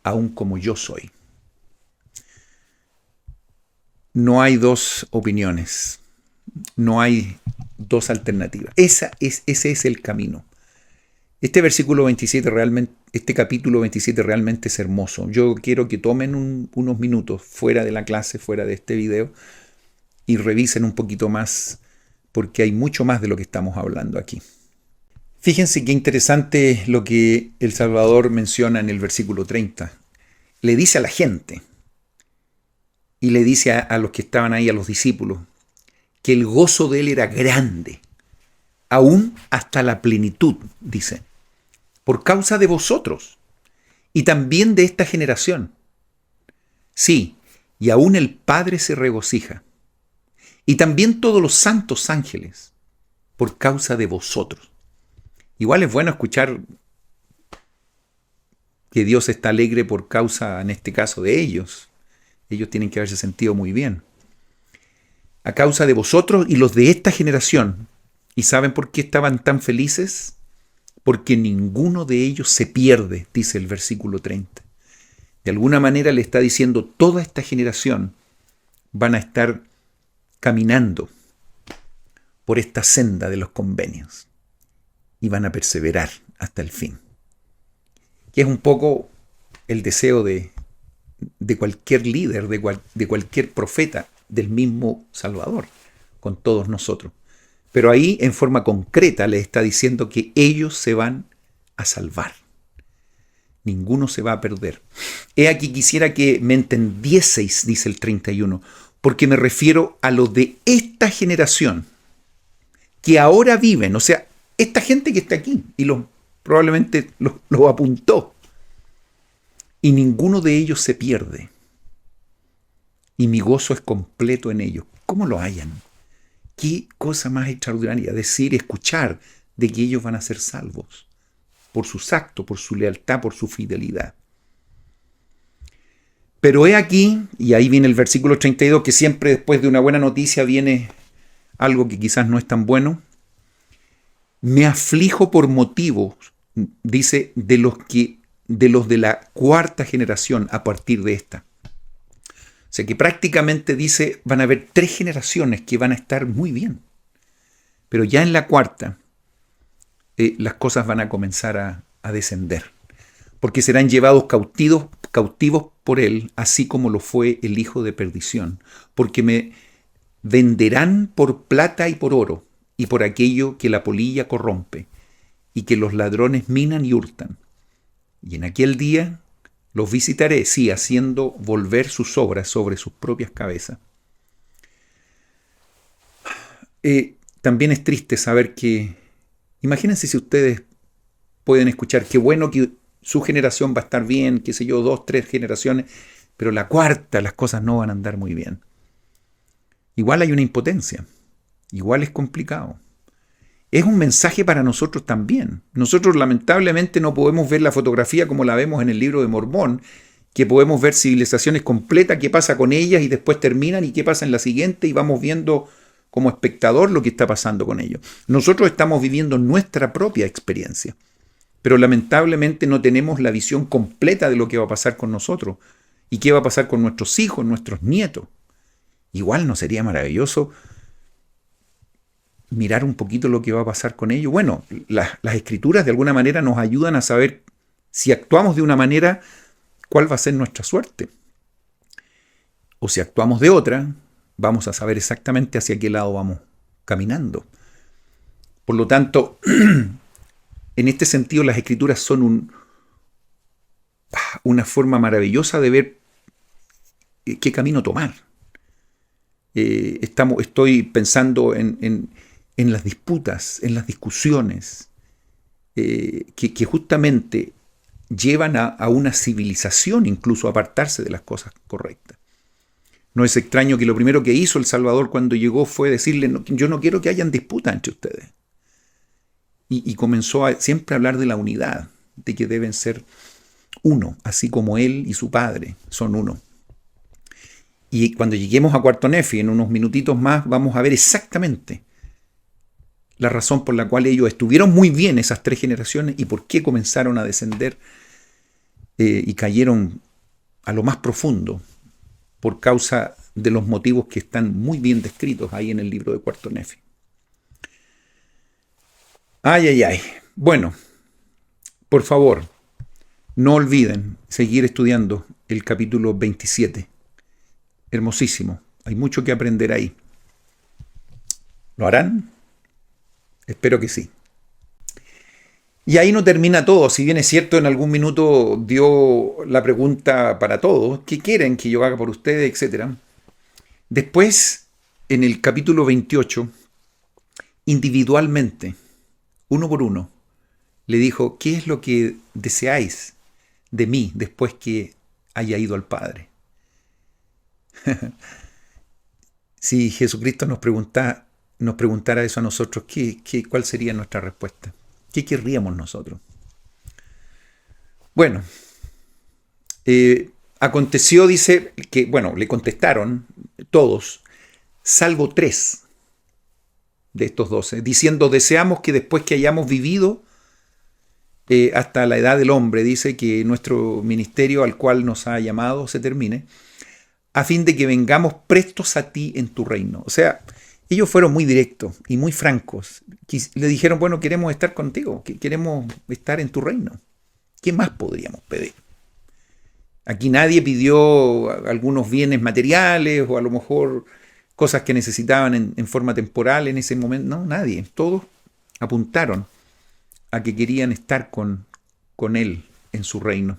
aun como yo soy. No hay dos opiniones. No hay dos alternativas. Ese es el camino. Este versículo 27 realmente, este capítulo 27 realmente es hermoso. Yo quiero que tomen unos minutos fuera de la clase, fuera de este video, y revisen un poquito más, porque hay mucho más de lo que estamos hablando aquí. Fíjense qué interesante lo que el Salvador menciona en el versículo 30. Le dice a la gente, y le dice a los que estaban ahí, a los discípulos, que el gozo de él era grande, aún hasta la plenitud, dice, por causa de vosotros, y también de esta generación. Sí, y aún el Padre se regocija, y también todos los santos ángeles, por causa de vosotros. Igual es bueno escuchar que Dios está alegre por causa, en este caso, de ellos. Ellos tienen que haberse sentido muy bien. A causa de vosotros y los de esta generación. ¿Y saben por qué estaban tan felices? Porque ninguno de ellos se pierde, dice el versículo 30. De alguna manera le está diciendo, toda esta generación van a estar caminando por esta senda de los convenios y van a perseverar hasta el fin. Que es un poco el deseo de cualquier líder, de cualquier profeta, del mismo Salvador, con todos nosotros. Pero ahí, en forma concreta, les está diciendo que ellos se van a salvar. Ninguno se va a perder. He aquí quisiera que me entendieseis, dice el 31, porque me refiero a los de esta generación, que ahora viven, o sea, esta gente que está aquí, y probablemente lo apuntó, y ninguno de ellos se pierde. Y mi gozo es completo en ellos. ¿Cómo lo hallan? Qué cosa más extraordinaria decir, escuchar de que ellos van a ser salvos por sus actos, por su lealtad, por su fidelidad. Pero he aquí, y ahí viene el versículo 32, que siempre después de una buena noticia viene algo que quizás no es tan bueno. Me aflijo por motivos, dice, de los de la cuarta generación a partir de esta. O sea que prácticamente dice, van a haber 3 generaciones que van a estar muy bien. Pero ya en la cuarta, las cosas van a comenzar a descender. Porque serán llevados cautivos por él, así como lo fue el hijo de perdición. Porque me venderán por plata y por oro, y por aquello que la polilla corrompe, y que los ladrones minan y hurtan. Y en aquel día los visitaré, sí, haciendo volver sus obras sobre sus propias cabezas. También es triste saber que, imagínense si ustedes pueden escuchar, qué bueno que su generación va a estar bien, qué sé yo, 2, 3 generaciones, pero la cuarta las cosas no van a andar muy bien. Igual hay una impotencia, igual es complicado. Es un mensaje para nosotros también. Nosotros lamentablemente no podemos ver la fotografía como la vemos en el libro de Mormón, que podemos ver civilizaciones completas, qué pasa con ellas y después terminan y qué pasa en la siguiente y vamos viendo como espectador lo que está pasando con ellos. Nosotros estamos viviendo nuestra propia experiencia, pero lamentablemente no tenemos la visión completa de lo que va a pasar con nosotros y qué va a pasar con nuestros hijos, nuestros nietos. Igual no sería maravilloso mirar un poquito lo que va a pasar con ellos. Bueno, las escrituras de alguna manera nos ayudan a saber si actuamos de una manera, cuál va a ser nuestra suerte. O si actuamos de otra, vamos a saber exactamente hacia qué lado vamos caminando. Por lo tanto, en este sentido las escrituras son una forma maravillosa de ver qué camino tomar. Estoy pensando en las disputas, en las discusiones, que justamente llevan a una civilización incluso a apartarse de las cosas correctas. No es extraño que lo primero que hizo El Salvador cuando llegó fue decirle, no, yo no quiero que hayan disputas entre ustedes. Y comenzó siempre a hablar de la unidad, de que deben ser uno, así como él y su padre son uno. Y cuando lleguemos a Cuarto Nefi, en unos minutitos más, vamos a ver exactamente la razón por la cual ellos estuvieron muy bien esas 3 generaciones y por qué comenzaron a descender y cayeron a lo más profundo por causa de los motivos que están muy bien descritos ahí en el libro de Cuarto Nefi. Ay, ay, ay. Bueno, por favor, no olviden seguir estudiando el capítulo 27. Hermosísimo. Hay mucho que aprender ahí. ¿Lo harán? Espero que sí. Y ahí no termina todo. Si bien es cierto, en algún minuto dio la pregunta para todos. ¿Qué quieren que yo haga por ustedes? Etcétera. Después, en el capítulo 28, individualmente, uno por uno, le dijo, ¿qué es lo que deseáis de mí después que haya ido al Padre? Si Jesucristo nos preguntara eso a nosotros, ¿cuál sería nuestra respuesta? ¿Qué querríamos nosotros? Bueno, aconteció, dice, que, le contestaron todos, salvo 3 de estos 12, diciendo, deseamos que después que hayamos vivido hasta la edad del hombre, dice que nuestro ministerio al cual nos ha llamado se termine, a fin de que vengamos prestos a ti en tu reino. O sea, ellos fueron muy directos y muy francos. Le dijeron, bueno, queremos estar contigo, queremos estar en tu reino. ¿Qué más podríamos pedir? Aquí nadie pidió algunos bienes materiales o a lo mejor cosas que necesitaban en forma temporal en ese momento. No, nadie. Todos apuntaron a que querían estar con él en su reino.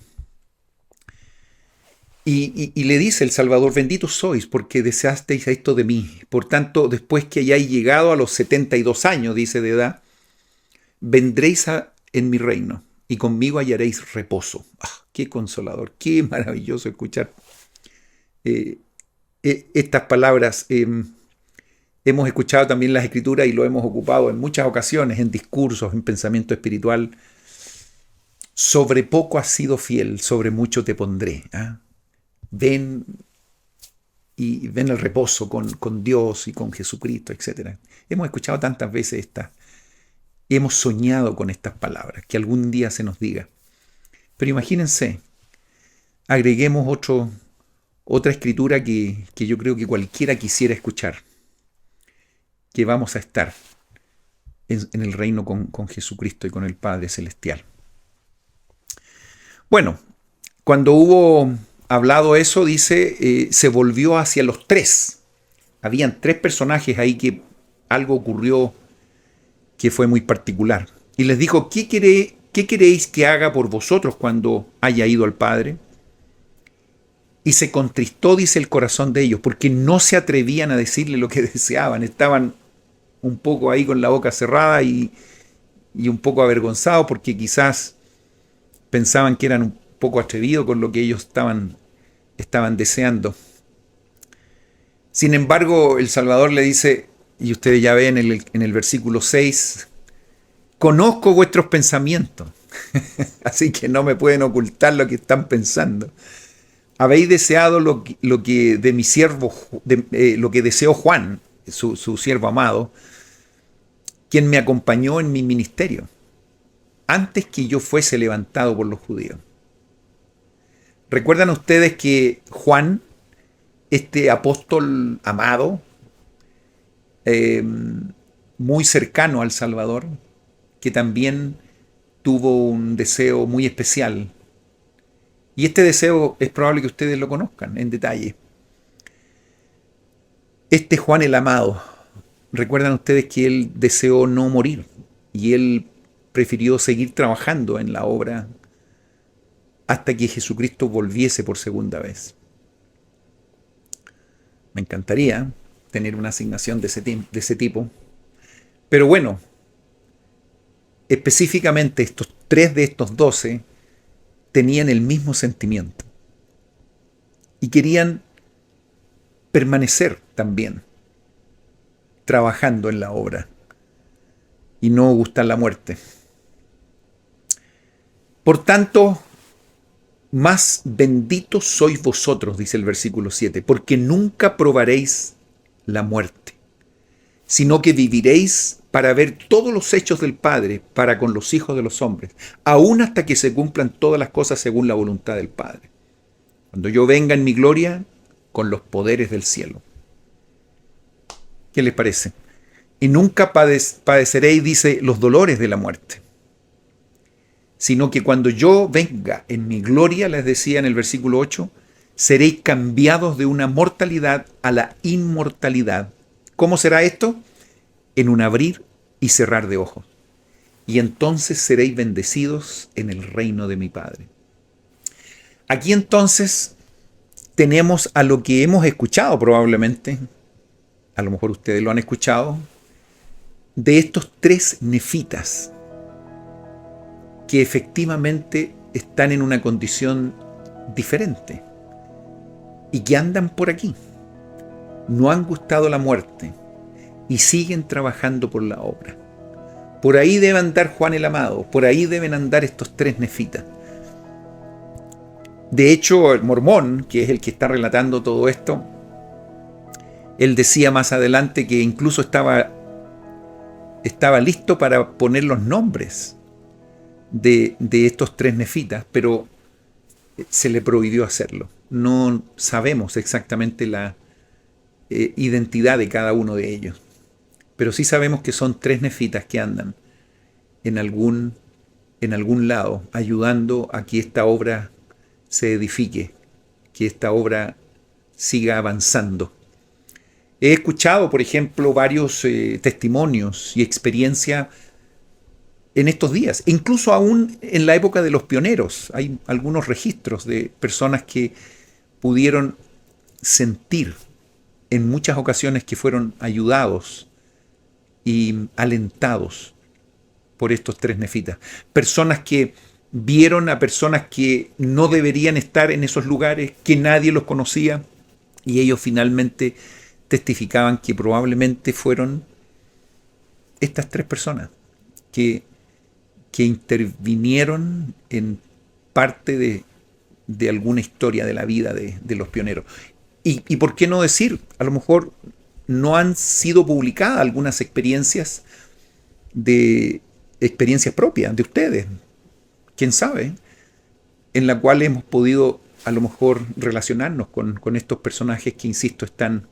Y le dice el Salvador, benditos sois porque deseasteis esto de mí. Por tanto, después que hayáis llegado a los 72 años, dice, de edad, vendréis en mi reino y conmigo hallaréis reposo. ¡Qué consolador! ¡Qué maravilloso escuchar estas palabras! hemos escuchado también las Escrituras y lo hemos ocupado en muchas ocasiones, en discursos, en pensamiento espiritual. Sobre poco has sido fiel, sobre mucho te pondré. ¿Ah? Ven y ven el reposo con Dios y con Jesucristo, etc. Hemos escuchado tantas veces estas y hemos soñado con estas palabras, que algún día se nos diga. Pero imagínense, agreguemos otra escritura que yo creo que cualquiera quisiera escuchar, que vamos a estar en el reino con Jesucristo y con el Padre Celestial. Bueno, cuando hubo hablado eso, dice, se volvió hacia los tres. Habían tres personajes ahí que algo ocurrió que fue muy particular. Y les dijo, ¿qué queréis que haga por vosotros cuando haya ido al Padre? Y se contristó, dice, el corazón de ellos, porque no se atrevían a decirle lo que deseaban. Estaban un poco ahí con la boca cerrada y un poco avergonzados porque quizás pensaban que eran un poco atrevidos con lo que ellos estaban deseando. Sin embargo, el Salvador le dice, y ustedes ya ven en el versículo 6, conozco vuestros pensamientos, así que no me pueden ocultar lo que están pensando. Habéis deseado lo que de mi siervo, lo que deseó Juan, su siervo amado, quien me acompañó en mi ministerio, antes que yo fuese levantado por los judíos. ¿Recuerdan ustedes que Juan, este apóstol amado, muy cercano al Salvador, que también tuvo un deseo muy especial? Y este deseo es probable que ustedes lo conozcan en detalle. Este Juan el amado, recuerdan ustedes que él deseó no morir y él prefirió seguir trabajando en la obra hasta que Jesucristo volviese por segunda vez. Me encantaría tener una asignación de ese tipo. Pero bueno, específicamente estos 3 de estos 12 tenían el mismo sentimiento y querían permanecer también trabajando en la obra y no gustar la muerte. Por tanto, más benditos sois vosotros, dice el versículo 7, porque nunca probaréis la muerte, sino que viviréis para ver todos los hechos del Padre para con los hijos de los hombres, aún hasta que se cumplan todas las cosas según la voluntad del Padre. Cuando yo venga en mi gloria con los poderes del cielo. ¿Qué les parece? Y nunca padeceréis, dice, los dolores de la muerte, sino que cuando yo venga en mi gloria, les decía en el versículo 8, seréis cambiados de una mortalidad a la inmortalidad. ¿Cómo será esto? En un abrir y cerrar de ojos. Y entonces seréis bendecidos en el reino de mi Padre. Aquí entonces tenemos a lo que hemos escuchado probablemente, a lo mejor ustedes lo han escuchado, de estos 3 nefitas que efectivamente están en una condición diferente y que andan por aquí. No han gustado la muerte y siguen trabajando por la obra. Por ahí debe andar Juan el amado, por ahí deben andar estos 3 nefitas. De hecho, el Mormón, que es el que está relatando todo esto, él decía más adelante que incluso estaba listo para poner los nombres de estos 3 nefitas, pero se le prohibió hacerlo. No sabemos exactamente la identidad de cada uno de ellos, pero sí sabemos que son 3 nefitas que andan en algún lado, ayudando a que esta obra se edifique, que esta obra siga avanzando. He escuchado, por ejemplo, varios testimonios y experiencias en estos días, incluso aún en la época de los pioneros. Hay algunos registros de personas que pudieron sentir en muchas ocasiones que fueron ayudados y alentados por estos 3 nefitas. Personas que vieron a personas que no deberían estar en esos lugares, que nadie los conocía, y ellos finalmente testificaban que probablemente fueron estas tres personas que intervinieron en parte de alguna historia de la vida de los pioneros. Y por qué no decir, a lo mejor no han sido publicadas algunas experiencias propias de ustedes, quién sabe, en la cual hemos podido a lo mejor relacionarnos con estos personajes que, insisto, están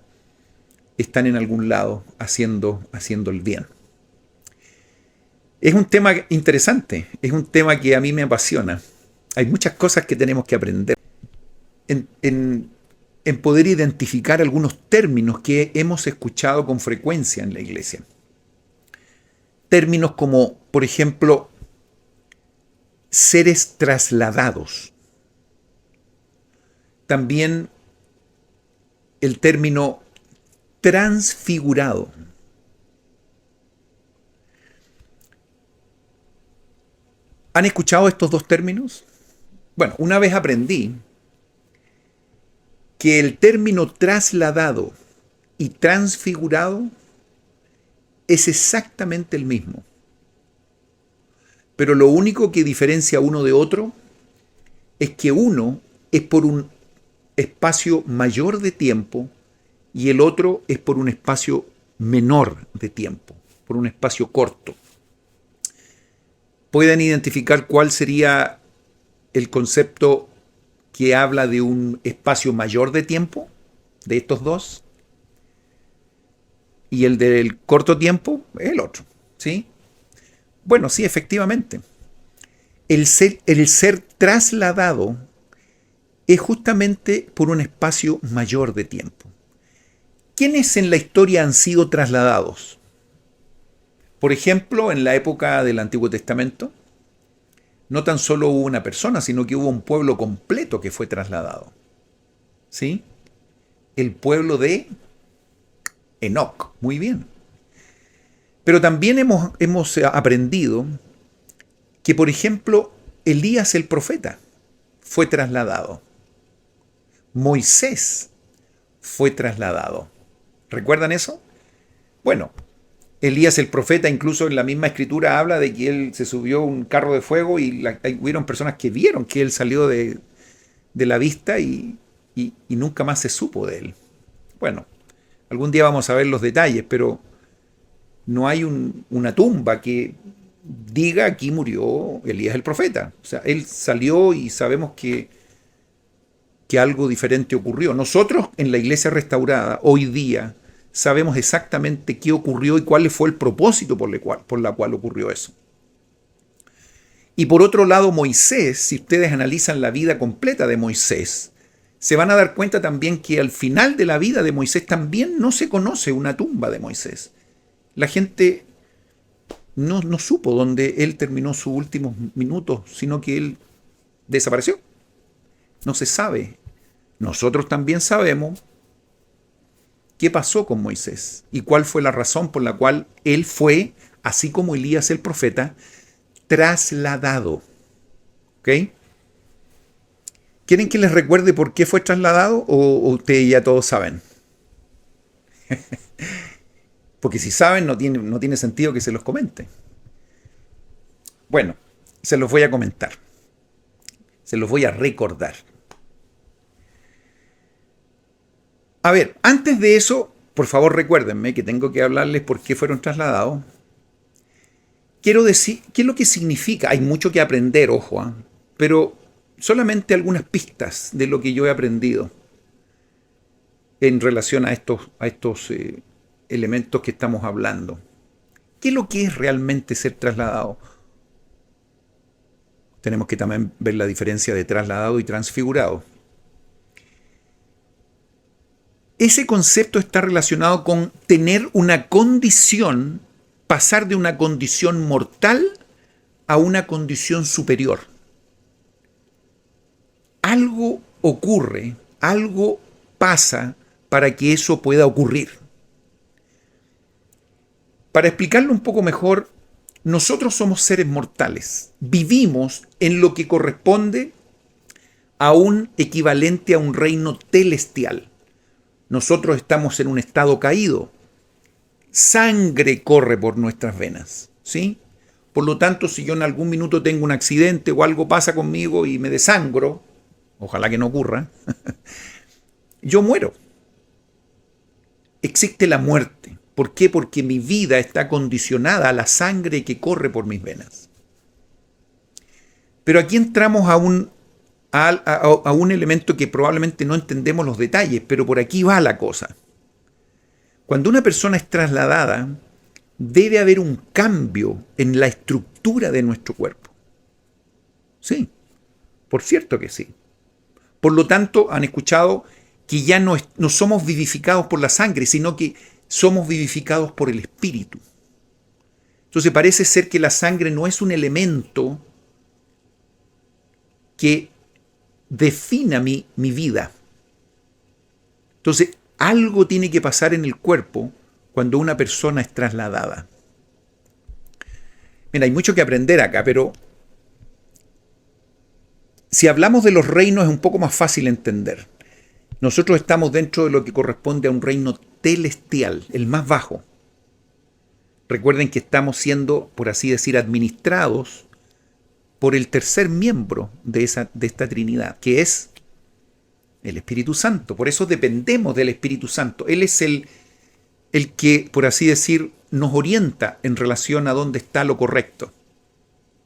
en algún lado haciendo el bien. Es un tema interesante, es un tema que a mí me apasiona. Hay muchas cosas que tenemos que aprender en poder identificar algunos términos que hemos escuchado con frecuencia en la iglesia. Términos como, por ejemplo, seres trasladados. También el término transfigurado. ¿Han escuchado estos dos términos? Bueno, una vez aprendí que el término trasladado y transfigurado es exactamente el mismo. Pero lo único que diferencia uno de otro es que uno es por un espacio mayor de tiempo y el otro es por un espacio menor de tiempo, por un espacio corto. ¿Pueden identificar cuál sería el concepto que habla de un espacio mayor de tiempo de estos dos? Y el del corto tiempo, el otro, ¿sí? Bueno, sí, efectivamente. El ser trasladado es justamente por un espacio mayor de tiempo. ¿Quiénes en la historia han sido trasladados? Por ejemplo, en la época del Antiguo Testamento, no tan solo hubo una persona, sino que hubo un pueblo completo que fue trasladado. ¿Sí? El pueblo de Enoc. Muy bien. Pero también hemos aprendido que, por ejemplo, Elías el profeta fue trasladado. Moisés fue trasladado. ¿Recuerdan eso? Bueno, Elías el profeta, incluso en la misma escritura, habla de que él se subió a un carro de fuego y hubieron personas que vieron que él salió de la vista y nunca más se supo de él. Bueno, algún día vamos a ver los detalles, pero no hay una tumba que diga aquí murió Elías el profeta. O sea, él salió y sabemos que algo diferente ocurrió. Nosotros en la iglesia restaurada, hoy día, sabemos exactamente qué ocurrió y cuál fue el propósito por la cual ocurrió eso. Y por otro lado, Moisés, si ustedes analizan la vida completa de Moisés, se van a dar cuenta también que al final de la vida de Moisés también no se conoce una tumba de Moisés. La gente no supo dónde él terminó sus últimos minutos, sino que él desapareció. No se sabe. Nosotros también sabemos qué pasó con Moisés y cuál fue la razón por la cual él fue, así como Elías el profeta, trasladado. ¿Ok? ¿Quieren que les recuerde por qué fue trasladado o ustedes ya todos saben? Porque si saben, no tiene sentido que se los comente. Bueno, se los voy a comentar. Se los voy a recordar. A ver, antes de eso, por favor recuérdenme que tengo que hablarles por qué fueron trasladados. Quiero decir, ¿qué es lo que significa? Hay mucho que aprender, ojo, pero solamente algunas pistas de lo que yo he aprendido en relación a estos elementos que estamos hablando. ¿Qué es lo que es realmente ser trasladado? Tenemos que también ver la diferencia de trasladado y transfigurado. Ese concepto está relacionado con tener una condición, pasar de una condición mortal a una condición superior. Algo ocurre, algo pasa para que eso pueda ocurrir. Para explicarlo un poco mejor, nosotros somos seres mortales. Vivimos en lo que corresponde a un equivalente a un reino celestial. Nosotros estamos en un estado caído. Sangre corre por nuestras venas, ¿sí? Por lo tanto, si yo en algún minuto tengo un accidente o algo pasa conmigo y me desangro, ojalá que no ocurra, yo muero. Existe la muerte. ¿Por qué? Porque mi vida está condicionada a la sangre que corre por mis venas. Pero aquí entramos a un elemento que probablemente no entendemos los detalles, pero por aquí va la cosa. Cuando una persona es trasladada, debe haber un cambio en la estructura de nuestro cuerpo. Sí, por cierto que sí. Por lo tanto, han escuchado que ya no somos vivificados por la sangre, sino que somos vivificados por el Espíritu. Entonces parece ser que la sangre no es un elemento que defina mi vida. Entonces, algo tiene que pasar en el cuerpo cuando una persona es trasladada. Mira, hay mucho que aprender acá, pero si hablamos de los reinos es un poco más fácil entender. Nosotros estamos dentro de lo que corresponde a un reino celestial, el más bajo. Recuerden que estamos siendo, por así decir, administrados por el tercer miembro de esta Trinidad, que es el Espíritu Santo. Por eso dependemos del Espíritu Santo. Él es el que, por así decir, nos orienta en relación a dónde está lo correcto.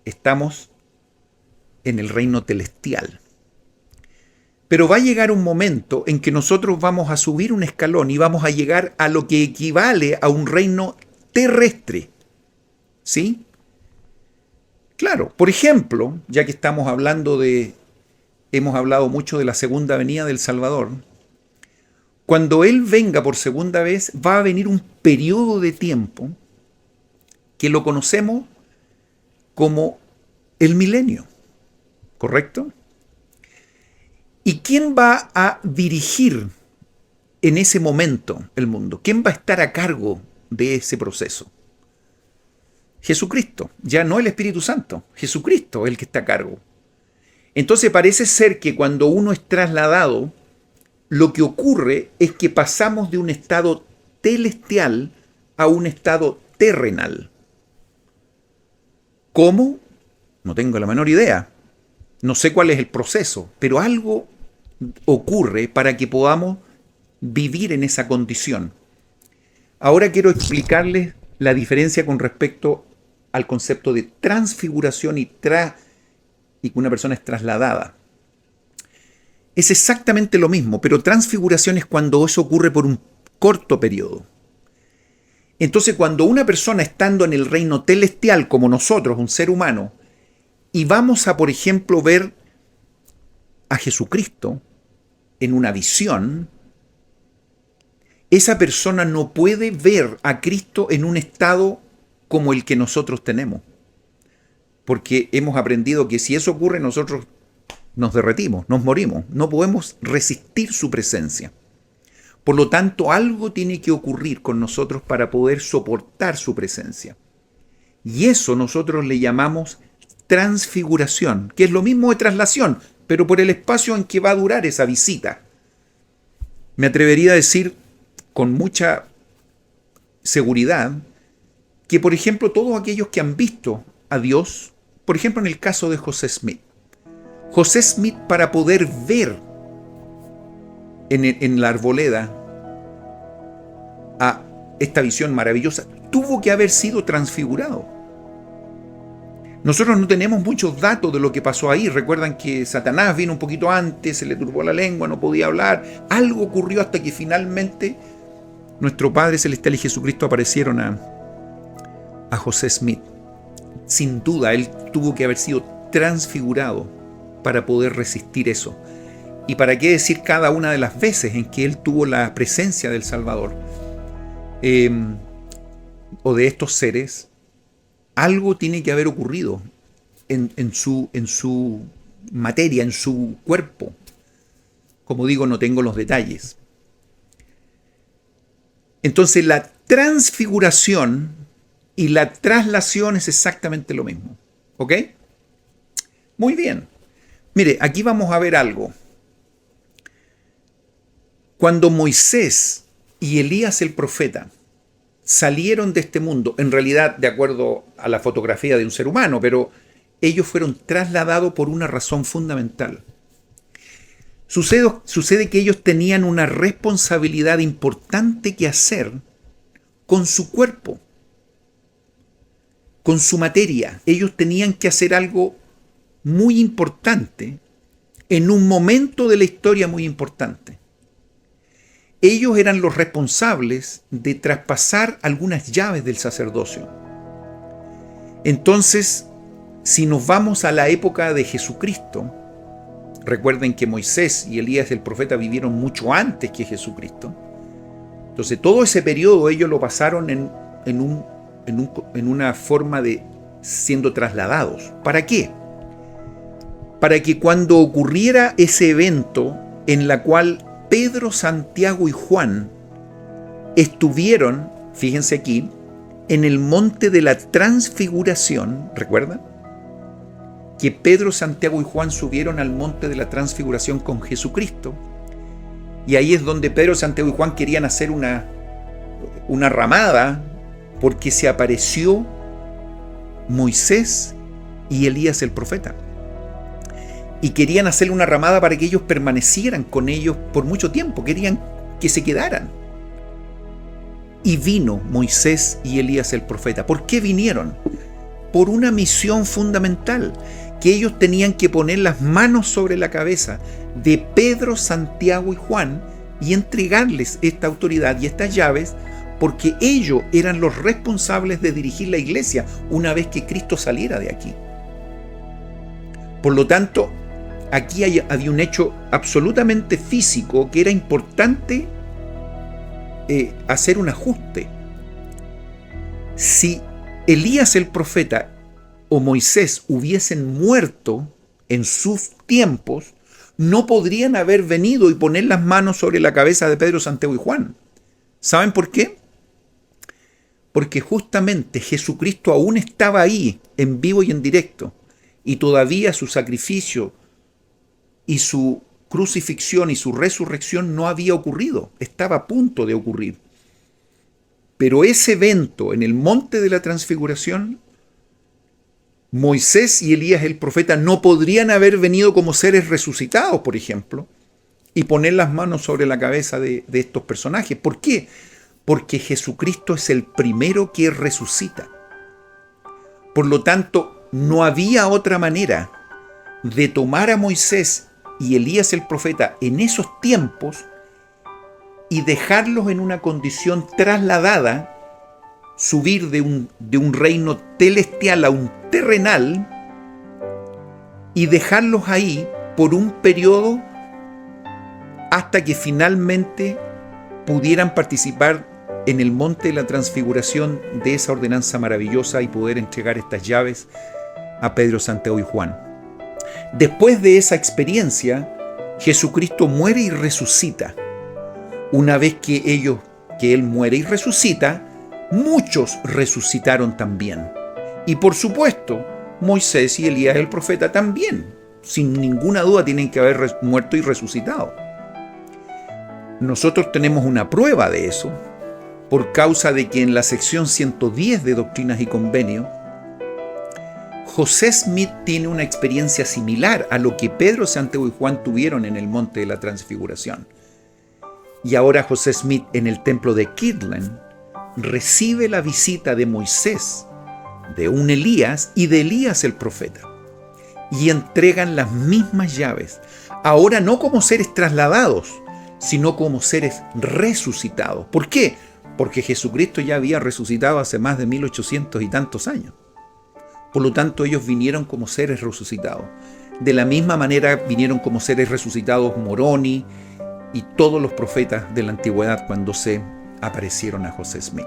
Estamos en el reino celestial. Pero va a llegar un momento en que nosotros vamos a subir un escalón y vamos a llegar a lo que equivale a un reino terrestre. ¿Sí? Claro, por ejemplo, ya que hemos hablado mucho de la segunda venida del Salvador, cuando Él venga por segunda vez, va a venir un periodo de tiempo que lo conocemos como el milenio, ¿correcto? ¿Y quién va a dirigir en ese momento el mundo? ¿Quién va a estar a cargo de ese proceso? Jesucristo, ya no el Espíritu Santo, Jesucristo es el que está a cargo. Entonces parece ser que cuando uno es trasladado, lo que ocurre es que pasamos de un estado celestial a un estado terrenal. ¿Cómo? No tengo la menor idea. No sé cuál es el proceso, pero algo ocurre para que podamos vivir en esa condición. Ahora quiero explicarles la diferencia con respecto al concepto de transfiguración y que una persona es trasladada. Es exactamente lo mismo, pero transfiguración es cuando eso ocurre por un corto periodo. Entonces, cuando una persona estando en el reino celestial como nosotros, un ser humano, y vamos a, por ejemplo, ver a Jesucristo en una visión, esa persona no puede ver a Cristo en un estado como el que nosotros tenemos. Porque hemos aprendido que si eso ocurre, nosotros nos derretimos, nos morimos, no podemos resistir su presencia. Por lo tanto, algo tiene que ocurrir con nosotros para poder soportar su presencia. Y eso nosotros le llamamos transfiguración, que es lo mismo de traslación, pero por el espacio en que va a durar esa visita. Me atrevería a decir con mucha seguridad que, por ejemplo, todos aquellos que han visto a Dios, por ejemplo, en el caso de José Smith, para poder ver en la arboleda a esta visión maravillosa, tuvo que haber sido transfigurado. Nosotros no tenemos muchos datos de lo que pasó ahí. Recuerdan que Satanás vino un poquito antes, se le turbó la lengua, no podía hablar. Algo ocurrió hasta que finalmente nuestro Padre Celestial y Jesucristo aparecieron a José Smith. Sin duda, él tuvo que haber sido transfigurado para poder resistir eso. ¿Y para qué decir cada una de las veces en que él tuvo la presencia del Salvador o de estos seres? Algo tiene que haber ocurrido en su materia, en su cuerpo. Como digo, no tengo los detalles. Entonces, la transfiguración y la traslación es exactamente lo mismo. ¿Ok? Muy bien. Mire, aquí vamos a ver algo. Cuando Moisés y Elías el profeta salieron de este mundo, en realidad de acuerdo a la fotografía de un ser humano, pero ellos fueron trasladados por una razón fundamental. Sucede que ellos tenían una responsabilidad importante que hacer con su cuerpo, con su materia. Ellos tenían que hacer algo muy importante en un momento de la historia muy importante. Ellos eran los responsables de traspasar algunas llaves del sacerdocio. Entonces, si nos vamos a la época de Jesucristo, recuerden que Moisés y Elías el profeta vivieron mucho antes que Jesucristo. Entonces, todo ese periodo ellos lo pasaron en una forma de siendo trasladados. ¿Para qué? Para que cuando ocurriera ese evento en la cual Pedro, Santiago y Juan estuvieron, fíjense aquí, en el monte de la transfiguración, ¿recuerdan? Que Pedro, Santiago y Juan subieron al monte de la transfiguración con Jesucristo. Y ahí es donde Pedro, Santiago y Juan querían hacer una ramada, porque se apareció Moisés y Elías el profeta. Y querían hacerle una ramada para que ellos permanecieran con ellos por mucho tiempo, querían que se quedaran. Y vino Moisés y Elías el profeta. ¿Por qué vinieron? Por una misión fundamental, que ellos tenían que poner las manos sobre la cabeza de Pedro, Santiago y Juan y entregarles esta autoridad y estas llaves, porque ellos eran los responsables de dirigir la iglesia una vez que Cristo saliera de aquí. Por lo tanto, aquí había un hecho absolutamente físico que era importante hacer un ajuste. Si Elías el profeta o Moisés hubiesen muerto en sus tiempos, no podrían haber venido y poner las manos sobre la cabeza de Pedro, Santiago y Juan. ¿Saben por qué? Porque justamente Jesucristo aún estaba ahí, en vivo y en directo, y todavía su sacrificio y su crucifixión y su resurrección no había ocurrido, estaba a punto de ocurrir. Pero ese evento en el monte de la transfiguración, Moisés y Elías el profeta no podrían haber venido como seres resucitados, por ejemplo, y poner las manos sobre la cabeza de estos personajes. ¿Por qué? Porque Jesucristo es el primero que resucita. Por lo tanto, no había otra manera de tomar a Moisés y Elías el profeta en esos tiempos y dejarlos en una condición trasladada, subir de un reino celestial a un terrenal y dejarlos ahí por un periodo hasta que finalmente pudieran participar en el monte de la transfiguración de esa ordenanza maravillosa y poder entregar estas llaves a Pedro, Santiago y Juan. Después de esa experiencia, Jesucristo muere y resucita. Una vez que Él muere y resucita, muchos resucitaron también. Y por supuesto, Moisés y Elías el profeta también, sin ninguna duda, tienen que haber muerto y resucitado. Nosotros tenemos una prueba de eso, por causa de que en la sección 110 de Doctrinas y Convenios, José Smith tiene una experiencia similar a lo que Pedro, Santiago y Juan tuvieron en el monte de la transfiguración. Y ahora José Smith en el templo de Kirtland recibe la visita de Moisés, de un Elías y de Elías el profeta. Y entregan las mismas llaves, ahora no como seres trasladados, sino como seres resucitados. ¿Por qué? Porque Jesucristo ya había resucitado hace más de 1800 y tantos años. Por lo tanto, ellos vinieron como seres resucitados. De la misma manera vinieron como seres resucitados Moroni y todos los profetas de la antigüedad cuando se aparecieron a José Smith.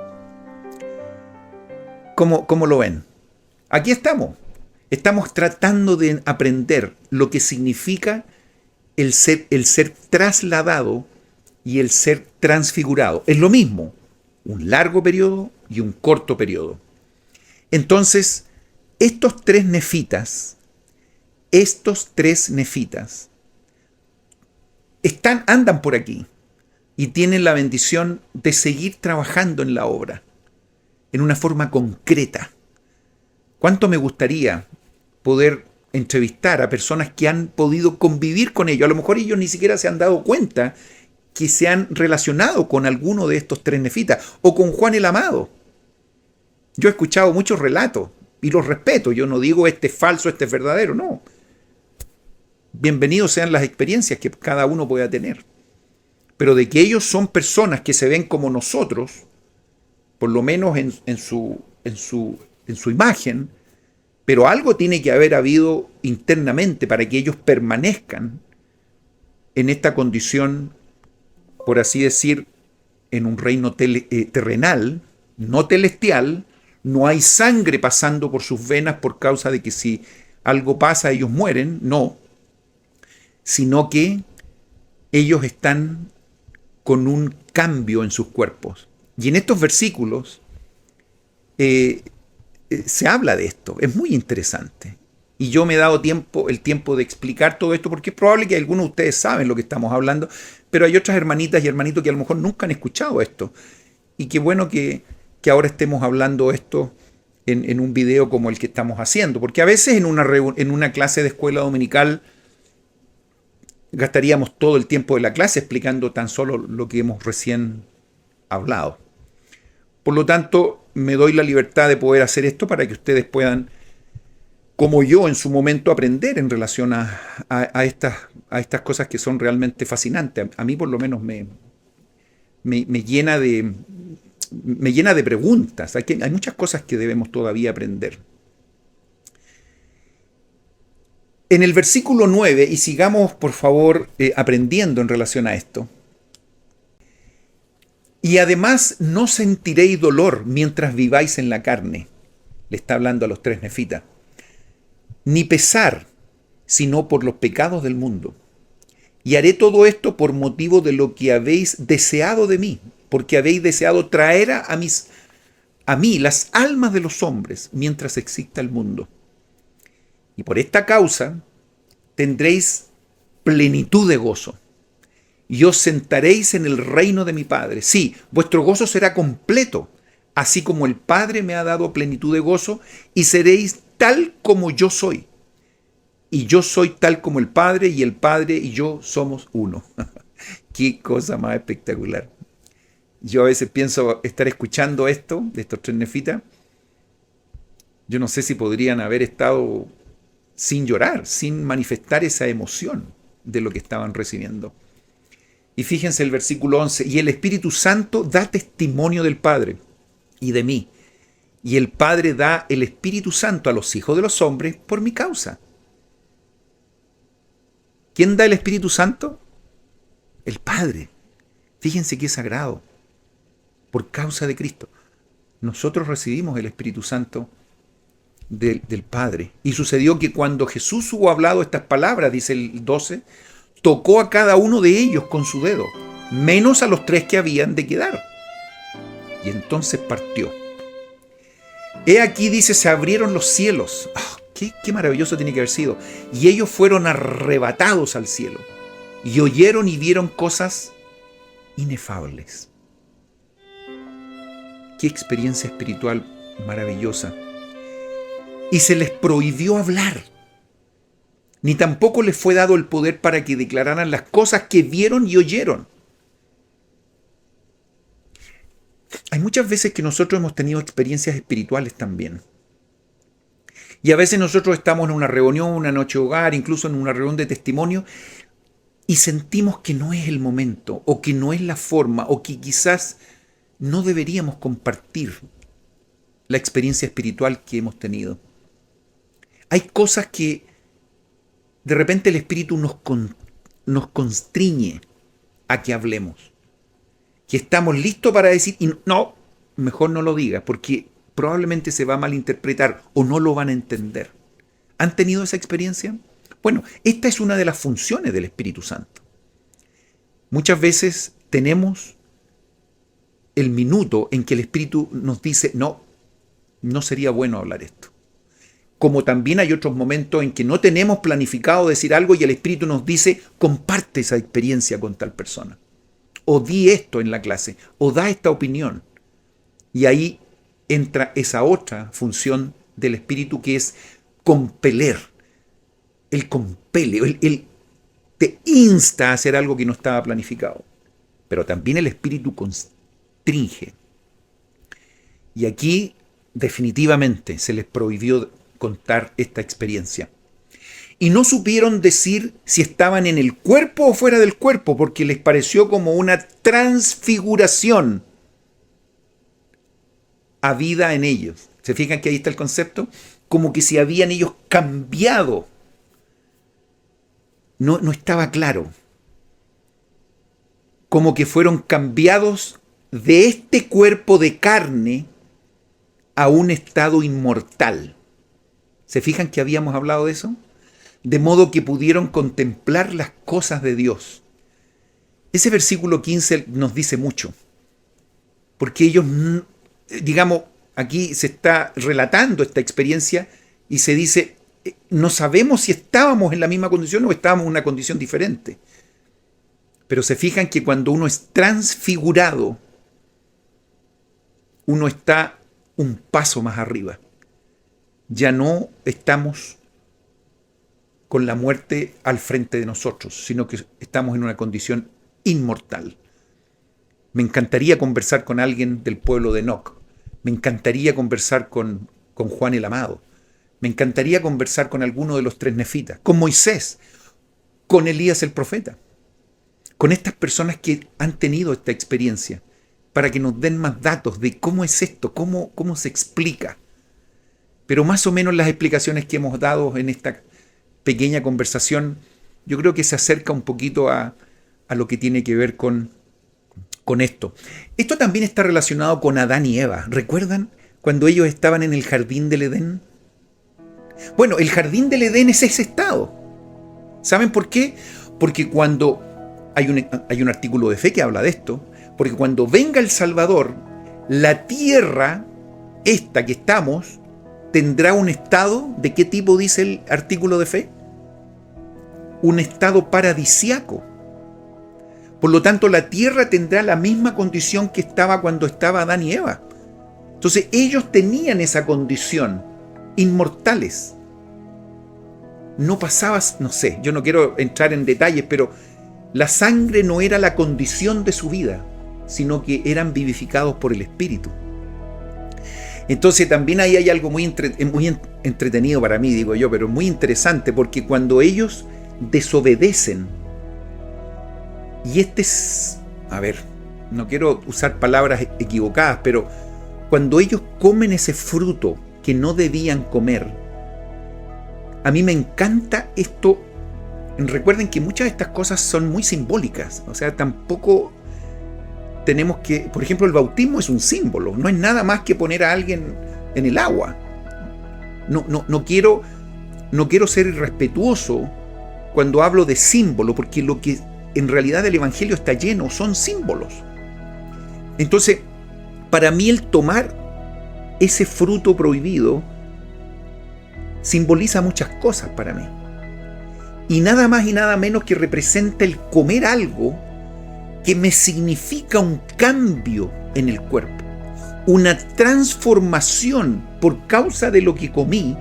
¿Cómo lo ven? Aquí estamos. Estamos tratando de aprender lo que significa el ser trasladado y el ser transfigurado. Es lo mismo, un largo periodo y un corto periodo. Entonces, estos tres nefitas andan por aquí. y tienen la bendición de seguir trabajando en la obra, en una forma concreta. ¿Cuánto me gustaría poder entrevistar a personas que han podido convivir con ellos? A lo mejor ellos ni siquiera se han dado cuenta que se han relacionado con alguno de estos tres nefitas o con Juan el Amado. Yo he escuchado muchos relatos y los respeto. Yo no digo este es falso, este es verdadero, no. Bienvenidos sean las experiencias que cada uno pueda tener. Pero de que ellos son personas que se ven como nosotros, por lo menos en su imagen, pero algo tiene que haber habido internamente para que ellos permanezcan en esta condición, por así decir, en un reino terrenal, no celestial. No hay sangre pasando por sus venas por causa de que si algo pasa ellos mueren, no, sino que ellos están con un cambio en sus cuerpos. Y en estos versículos se habla de esto, es muy interesante. Y yo me he dado el tiempo de explicar todo esto, porque es probable que algunos de ustedes saben lo que estamos hablando, pero hay otras hermanitas y hermanitos que a lo mejor nunca han escuchado esto. Y qué bueno que ahora estemos hablando esto en un video como el que estamos haciendo, porque a veces en una clase de escuela dominical gastaríamos todo el tiempo de la clase explicando tan solo lo que hemos recién hablado. Por lo tanto, me doy la libertad de poder hacer esto para que ustedes puedan, como yo en su momento, aprender en relación a estas cosas que son realmente fascinantes. A mí por lo menos me llena de preguntas. Hay muchas cosas que debemos todavía aprender. En el versículo 9, y sigamos por favor aprendiendo en relación a esto. Y además no sentiréis dolor mientras viváis en la carne. Le está hablando a los tres nefitas. Ni pesar, sino por los pecados del mundo. Y haré todo esto por motivo de lo que habéis deseado de mí, porque habéis deseado traer a mí las almas de los hombres mientras exista el mundo. Y por esta causa tendréis plenitud de gozo, y os sentaréis en el reino de mi Padre. Sí, vuestro gozo será completo, así como el Padre me ha dado plenitud de gozo, y seréis tal como yo soy. Y yo soy tal como el Padre, y el Padre y yo somos uno. Qué cosa más espectacular. Yo a veces pienso estar escuchando esto, de estos tres nefitas. Yo no sé si podrían haber estado sin llorar, sin manifestar esa emoción de lo que estaban recibiendo. Y fíjense el versículo 11. Y el Espíritu Santo da testimonio del Padre y de mí. Y el Padre da el Espíritu Santo a los hijos de los hombres por mi causa. ¿Quién da el Espíritu Santo? El Padre. Fíjense qué sagrado. Por causa de Cristo. Nosotros recibimos el Espíritu Santo del Padre. Y sucedió que cuando Jesús hubo hablado estas palabras, dice el 12, tocó a cada uno de ellos con su dedo, menos a los tres que habían de quedar. Y entonces partió. He aquí, dice, se abrieron los cielos. ¡Oh, qué maravilloso tiene que haber sido! Y ellos fueron arrebatados al cielo. Y oyeron y vieron cosas inefables. Qué experiencia espiritual maravillosa. Y se les prohibió hablar, ni tampoco les fue dado el poder para que declararan las cosas que vieron y oyeron. Hay muchas veces que nosotros hemos tenido experiencias espirituales también. Y a veces nosotros estamos en una reunión, una noche hogar, incluso en una reunión de testimonio, y sentimos que no es el momento, o que no es la forma, o que quizás no deberíamos compartir la experiencia espiritual que hemos tenido. Hay cosas que de repente el Espíritu nos constriñe a que hablemos. Que estamos listos para decir, y no, mejor no lo diga, porque probablemente se va a malinterpretar o no lo van a entender. ¿Han tenido esa experiencia? Bueno, esta es una de las funciones del Espíritu Santo. Muchas veces tenemos el minuto en que el Espíritu nos dice, no sería bueno hablar esto. Como también hay otros momentos en que no tenemos planificado decir algo y el Espíritu nos dice, comparte esa experiencia con tal persona. o di esto en la clase, o da esta opinión. Y ahí entra esa otra función del Espíritu que es compeler. Él compele, él te insta a hacer algo que no estaba planificado. Pero también el Espíritu constringe. Y aquí definitivamente se les prohibió contar esta experiencia. Y no supieron decir si estaban en el cuerpo o fuera del cuerpo, porque les pareció como una transfiguración habida en ellos. ¿Se fijan que ahí está el concepto? Como que si habían ellos cambiado. No estaba claro. Como que fueron cambiados de este cuerpo de carne a un estado inmortal. ¿Se fijan que habíamos hablado de eso? De modo que pudieron contemplar las cosas de Dios. Ese versículo 15 nos dice mucho. Porque ellos, digamos, aquí se está relatando esta experiencia y se dice, no sabemos si estábamos en la misma condición o estábamos en una condición diferente. Pero se fijan que cuando uno es transfigurado, uno está un paso más arriba. Ya no estamos con la muerte al frente de nosotros, sino que estamos en una condición inmortal. Me encantaría conversar con alguien del pueblo de Enoc. Me encantaría conversar con Juan el Amado. Me encantaría conversar con alguno de los tres nefitas, con Moisés, con Elías el profeta, con estas personas que han tenido esta experiencia, para que nos den más datos de cómo es esto, cómo se explica. Pero más o menos las explicaciones que hemos dado en esta pequeña conversación, yo creo que se acerca un poquito a lo que tiene que ver con esto. Esto también está relacionado con Adán y Eva. ¿Recuerdan cuando ellos estaban en el jardín del Edén? Bueno, el jardín del Edén es ese estado. ¿Saben por qué? Porque cuando hay un artículo de fe que habla de esto, porque cuando venga el Salvador, la tierra, esta que estamos, tendrá un estado, ¿de qué tipo dice el artículo de fe? Un estado paradisiaco. Por lo tanto, la tierra tendrá la misma condición que estaba cuando estaba Adán y Eva. Entonces, ellos tenían esa condición, inmortales. No pasabas, no sé, yo no quiero entrar en detalles, pero la sangre no era la condición de su vida, sino que eran vivificados por el Espíritu. Entonces también ahí hay algo muy entretenido para mí, digo yo, pero muy interesante, porque cuando ellos desobedecen, y no quiero usar palabras equivocadas, pero cuando ellos comen ese fruto que no debían comer, a mí me encanta esto. Recuerden que muchas de estas cosas son muy simbólicas, o sea, tampoco tenemos que, por ejemplo, el bautismo es un símbolo, no es nada más que poner a alguien en el agua. No quiero ser irrespetuoso cuando hablo de símbolo, porque lo que en realidad el Evangelio está lleno son símbolos. Entonces, para mí el tomar ese fruto prohibido simboliza muchas cosas para mí. Y nada más y nada menos que representa el comer algo que me significa un cambio en el cuerpo, una transformación por causa de lo que comí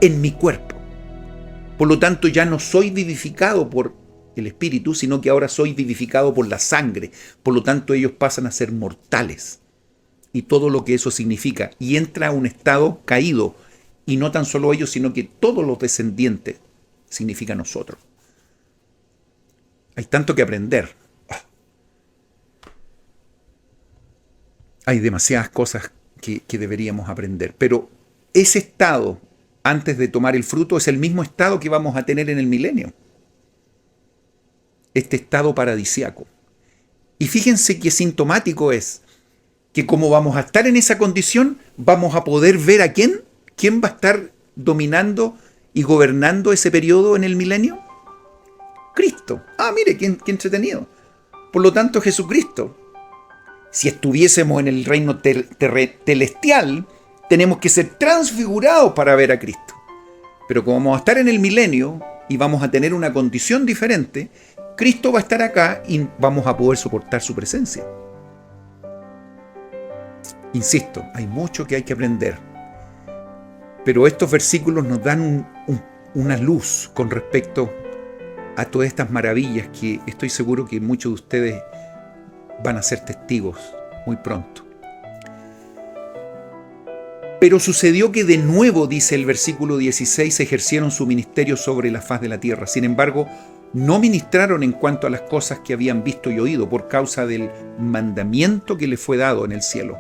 en mi cuerpo. Por lo tanto, ya no soy vivificado por el Espíritu, sino que ahora soy vivificado por la sangre. Por lo tanto, ellos pasan a ser mortales. Y todo lo que eso significa. Y entra a un estado caído. Y no tan solo ellos, sino que todos los descendientes significa nosotros. Hay tanto que aprender. Hay demasiadas cosas que deberíamos aprender. Pero ese estado, antes de tomar el fruto, es el mismo estado que vamos a tener en el milenio. Este estado paradisiaco. Y fíjense qué sintomático es que como vamos a estar en esa condición, vamos a poder ver a quién va a estar dominando y gobernando ese periodo en el milenio. Cristo. Mire, qué entretenido. Por lo tanto, Jesucristo. Si estuviésemos en el reino celestial, tenemos que ser transfigurados para ver a Cristo. Pero como vamos a estar en el milenio y vamos a tener una condición diferente, Cristo va a estar acá y vamos a poder soportar su presencia. Insisto, hay mucho que hay que aprender, pero estos versículos nos dan una luz con respecto a todas estas maravillas que estoy seguro que muchos de ustedes van a ser testigos muy pronto. Pero sucedió que de nuevo, dice el versículo 16, ejercieron su ministerio sobre la faz de la tierra. Sin embargo, no ministraron en cuanto a las cosas que habían visto y oído por causa del mandamiento que les fue dado en el cielo.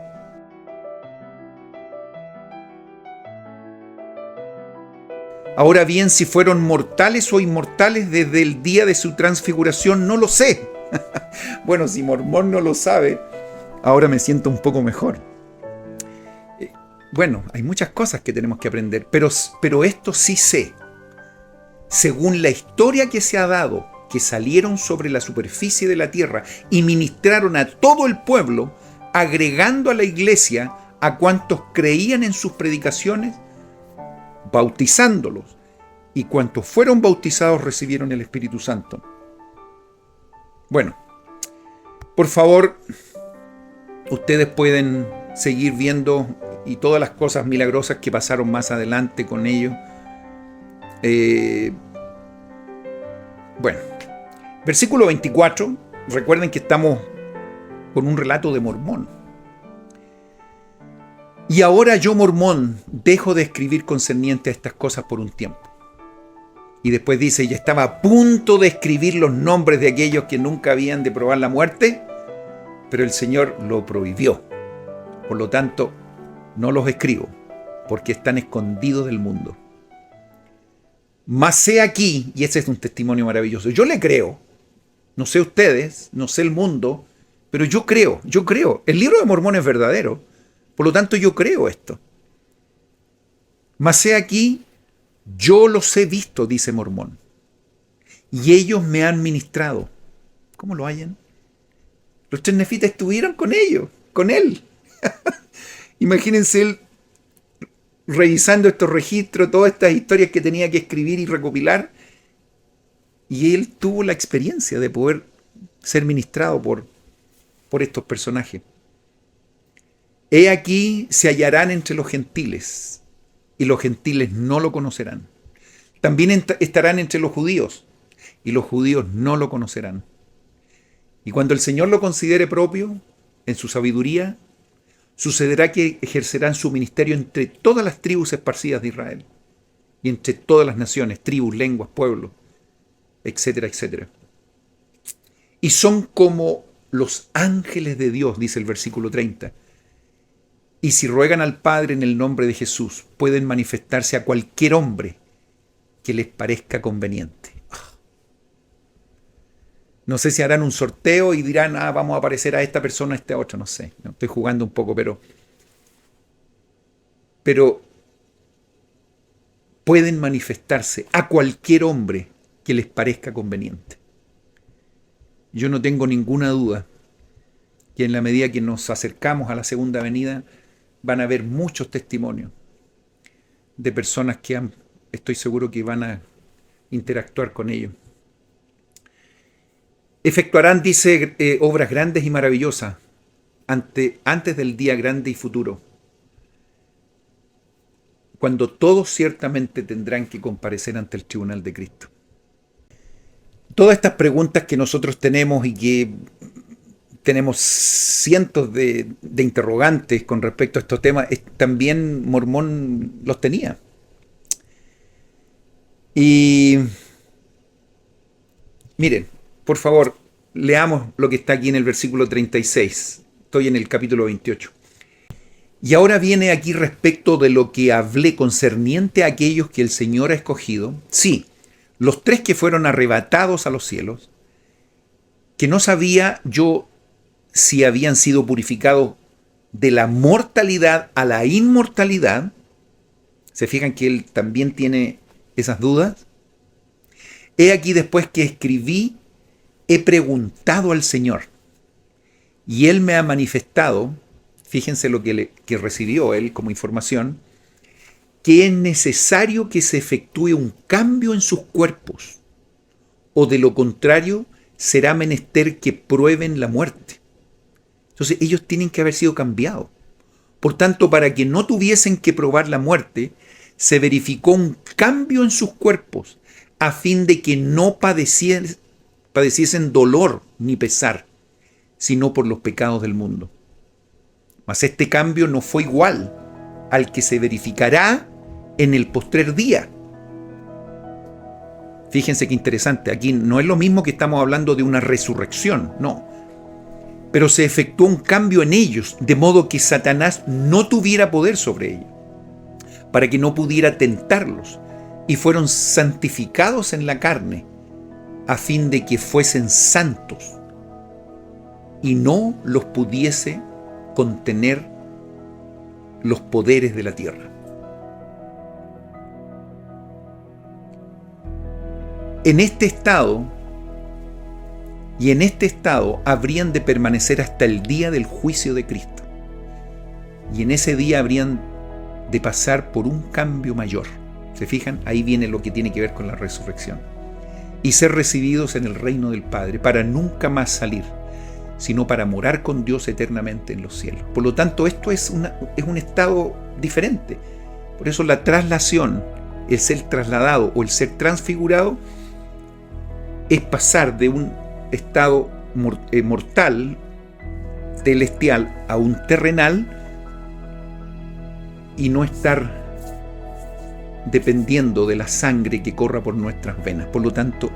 Ahora bien, si fueron mortales o inmortales desde el día de su transfiguración, no lo sé. Bueno, si Mormón no lo sabe, ahora me siento un poco mejor. Bueno, hay muchas cosas que tenemos que aprender, pero esto sí sé. Según la historia que se ha dado, que salieron sobre la superficie de la tierra y ministraron a todo el pueblo, agregando a la iglesia a cuantos creían en sus predicaciones, bautizándolos, y cuantos fueron bautizados recibieron el Espíritu Santo. Bueno, por favor, ustedes pueden seguir viendo y todas las cosas milagrosas que pasaron más adelante con ellos. Bueno, versículo 24, recuerden que estamos con un relato de Mormón. Y ahora yo, Mormón, dejo de escribir concerniente a estas cosas por un tiempo. Y después dice, ya estaba a punto de escribir los nombres de aquellos que nunca habían de probar la muerte, pero el Señor lo prohibió. Por lo tanto, no los escribo, porque están escondidos del mundo. Mas he aquí, y ese es un testimonio maravilloso, yo le creo, no sé ustedes, no sé el mundo, pero yo creo, el libro de Mormón es verdadero, por lo tanto yo creo esto. Mas he aquí, yo los he visto, dice Mormón, y ellos me han ministrado. ¿Cómo lo hallan? Los tres nefitas estuvieron con ellos, con él. Imagínense él revisando estos registros, todas estas historias que tenía que escribir y recopilar, y él tuvo la experiencia de poder ser ministrado por estos personajes. He aquí se hallarán entre los gentiles, y los gentiles no lo conocerán. También estarán entre los judíos, y los judíos no lo conocerán. Y cuando el Señor lo considere propio, en su sabiduría, sucederá que ejercerán su ministerio entre todas las tribus esparcidas de Israel, y entre todas las naciones, tribus, lenguas, pueblos, etcétera, etcétera. Y son como los ángeles de Dios, dice el versículo 30. Y si ruegan al Padre en el nombre de Jesús, pueden manifestarse a cualquier hombre que les parezca conveniente. No sé si harán un sorteo y dirán, vamos a aparecer a esta persona, a esta otra, no sé. No, estoy jugando un poco, pero pueden manifestarse a cualquier hombre que les parezca conveniente. Yo no tengo ninguna duda que en la medida que nos acercamos a la segunda venida, van a haber muchos testimonios de personas que estoy seguro que van a interactuar con ellos. Efectuarán, dice, obras grandes y maravillosas antes del día grande y futuro, cuando todos ciertamente tendrán que comparecer ante el tribunal de Cristo. Todas estas preguntas que nosotros tenemos y que tenemos cientos de interrogantes con respecto a estos temas, también Mormón los tenía. Y miren, por favor, leamos lo que está aquí en el versículo 36. Estoy en el capítulo 28. Y ahora viene aquí respecto de lo que hablé concerniente a aquellos que el Señor ha escogido. Sí, los tres que fueron arrebatados a los cielos, que no sabía yo si habían sido purificados de la mortalidad a la inmortalidad. ¿Se fijan que él también tiene esas dudas? He aquí después que escribí, he preguntado al Señor, y Él me ha manifestado, fíjense lo que recibió Él como información, que es necesario que se efectúe un cambio en sus cuerpos, o de lo contrario será menester que prueben la muerte. Entonces ellos tienen que haber sido cambiados. Por tanto, para que no tuviesen que probar la muerte, se verificó un cambio en sus cuerpos, a fin de que no padeciesen dolor ni pesar, sino por los pecados del mundo. Mas este cambio no fue igual al que se verificará en el postrer día. Fíjense qué interesante, aquí no es lo mismo que estamos hablando de una resurrección, no. Pero se efectuó un cambio en ellos, de modo que Satanás no tuviera poder sobre ellos, para que no pudiera tentarlos, y fueron santificados en la carne, a fin de que fuesen santos, y no los pudiese contener los poderes de la tierra. En este estado habrían de permanecer hasta el día del juicio de Cristo. Y en ese día habrían de pasar por un cambio mayor. ¿Se fijan? Ahí viene lo que tiene que ver con la resurrección. Y ser recibidos en el reino del Padre, para nunca más salir, sino para morar con Dios eternamente en los cielos. Por lo tanto, esto es un estado diferente. Por eso la traslación, el ser trasladado o el ser transfigurado, es pasar de un estado mortal, celestial, a un terrenal, y no estar dependiendo de la sangre que corra por nuestras venas. Por lo tanto,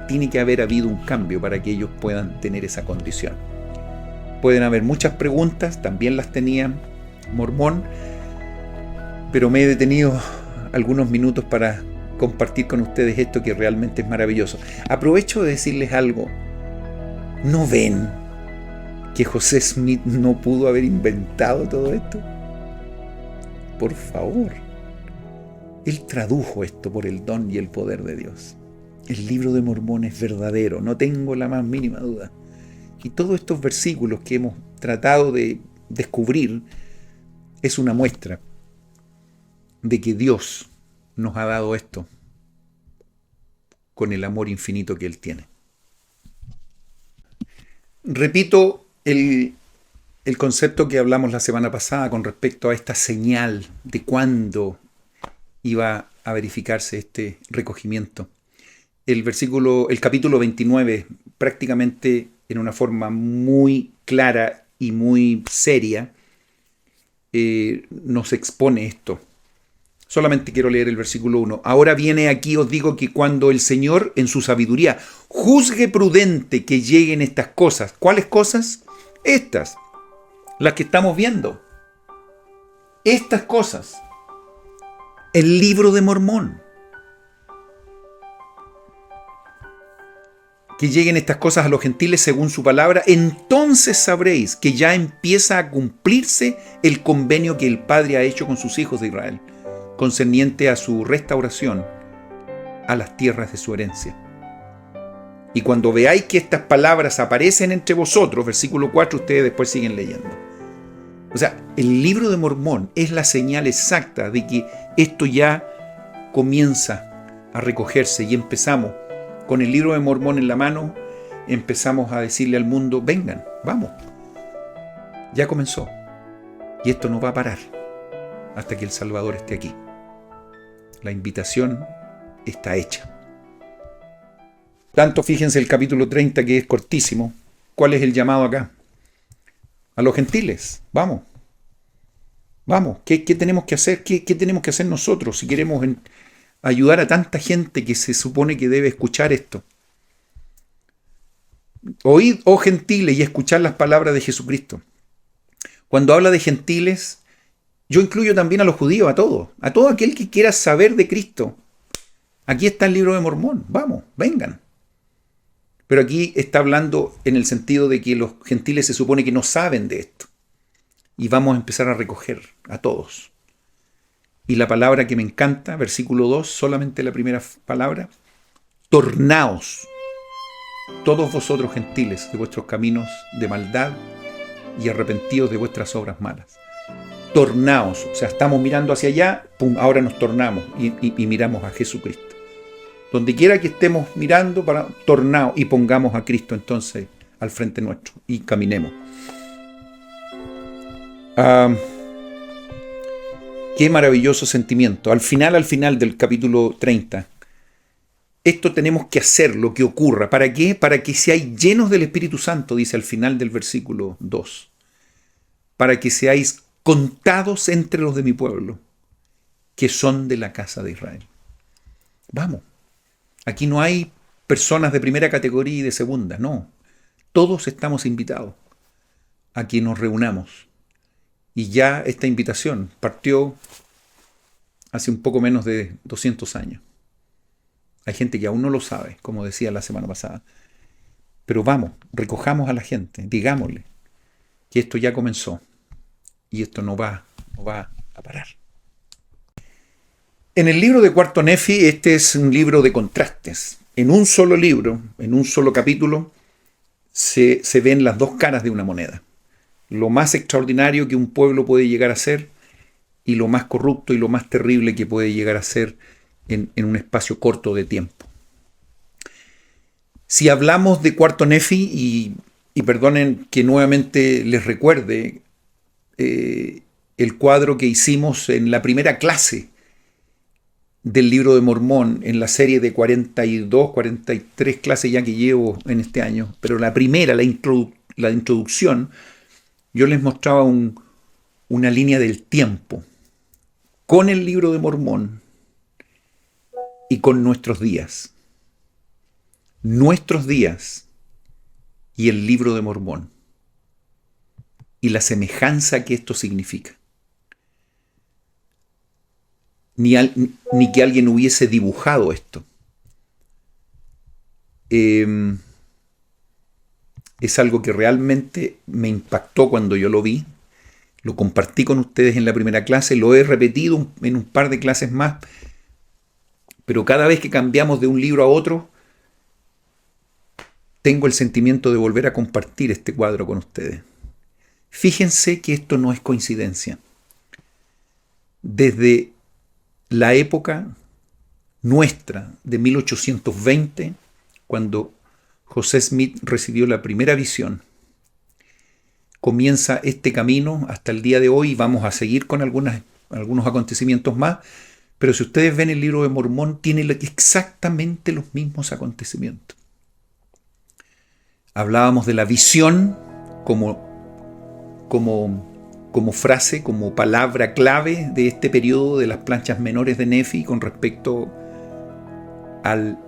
tiene que haber habido un cambio para que ellos puedan tener esa condición. Pueden haber muchas preguntas, también las tenía Mormón, pero me he detenido algunos minutos para compartir con ustedes esto que realmente es maravilloso. Aprovecho de decirles algo. ¿No ven que José Smith no pudo haber inventado todo esto? Por favor. Él tradujo esto por el don y el poder de Dios. El libro de Mormón es verdadero, no tengo la más mínima duda. Y todos estos versículos que hemos tratado de descubrir es una muestra de que Dios nos ha dado esto con el amor infinito que Él tiene. Repito el concepto que hablamos la semana pasada con respecto a esta señal de cuándo iba a verificarse este recogimiento. El capítulo 29, prácticamente en una forma muy clara y muy seria, nos expone esto. Solamente quiero leer el versículo 1. Ahora viene aquí, os digo que cuando el Señor, en su sabiduría, juzgue prudente que lleguen estas cosas. ¿Cuáles cosas? Estas, las que estamos viendo. Estas cosas. El libro de Mormón. Que lleguen estas cosas a los gentiles según su palabra, entonces sabréis que ya empieza a cumplirse el convenio que el Padre ha hecho con sus hijos de Israel, concerniente a su restauración a las tierras de su herencia. Y cuando veáis que estas palabras aparecen entre vosotros, versículo 4, ustedes después siguen leyendo. O sea, el libro de Mormón es la señal exacta de que esto ya comienza a recogerse y empezamos con el libro de Mormón en la mano, empezamos a decirle al mundo, vengan, vamos. Ya comenzó. Y esto no va a parar hasta que el Salvador esté aquí. La invitación está hecha. Tanto fíjense el capítulo 30, que es cortísimo. ¿Cuál es el llamado acá? A los gentiles. Vamos. Vamos. ¿Qué tenemos que hacer? ¿Qué tenemos que hacer nosotros si queremos ayudar a tanta gente que se supone que debe escuchar esto? Oíd, oh gentiles, y escuchad las palabras de Jesucristo. Cuando habla de gentiles, yo incluyo también a los judíos, a todo aquel que quiera saber de Cristo. Aquí está el libro de Mormón. Vamos, vengan. Pero aquí está hablando en el sentido de que los gentiles se supone que no saben de esto. Y vamos a empezar a recoger a todos. Y la palabra que me encanta, versículo 2, solamente la primera palabra, tornaos, todos vosotros gentiles, de vuestros caminos de maldad y arrepentidos de vuestras obras malas. Tornaos, o sea, estamos mirando hacia allá, pum, ahora nos tornamos y miramos a Jesucristo. Donde quiera que estemos mirando, para tornado, y pongamos a Cristo entonces al frente nuestro y caminemos. Qué maravilloso sentimiento. Al final del capítulo 30, esto tenemos que hacer, lo que ocurra. ¿Para qué? Para que seáis llenos del Espíritu Santo, dice al final del versículo 2. Para que seáis contados entre los de mi pueblo, que son de la casa de Israel. Vamos. Aquí no hay personas de primera categoría y de segunda, no. Todos estamos invitados a que nos reunamos. Y ya esta invitación partió hace un poco menos de 200 años. Hay gente que aún no lo sabe, como decía la semana pasada. Pero vamos, recojamos a la gente, digámosle que esto ya comenzó y esto no va a parar. En el libro de Cuarto Nefi, este es un libro de contrastes. En un solo libro, en un solo capítulo, se ven las dos caras de una moneda. Lo más extraordinario que un pueblo puede llegar a ser y lo más corrupto y lo más terrible que puede llegar a ser en un espacio corto de tiempo. Si hablamos de Cuarto Nefi, y perdonen que nuevamente les recuerde el cuadro que hicimos en la primera clase del libro de Mormón, en la serie de 42, 43 clases ya que llevo en este año, pero la primera, la introducción, yo les mostraba una línea del tiempo con el libro de Mormón y con nuestros días. Nuestros días y el libro de Mormón. Y la semejanza que esto significa. Ni que alguien hubiese dibujado esto. Es algo que realmente me impactó cuando yo lo vi. Lo compartí con ustedes en la primera clase, lo he repetido en un par de clases más, pero cada vez que cambiamos de un libro a otro, tengo el sentimiento de volver a compartir este cuadro con ustedes. Fíjense que esto no es coincidencia. Desde la época nuestra de 1820, cuando José Smith recibió la primera visión, comienza este camino hasta el día de hoy y vamos a seguir con algunos acontecimientos más, pero si ustedes ven el libro de Mormón, tiene exactamente los mismos acontecimientos. Hablábamos de la visión como frase, como palabra clave de este periodo de las planchas menores de Nefi con respecto al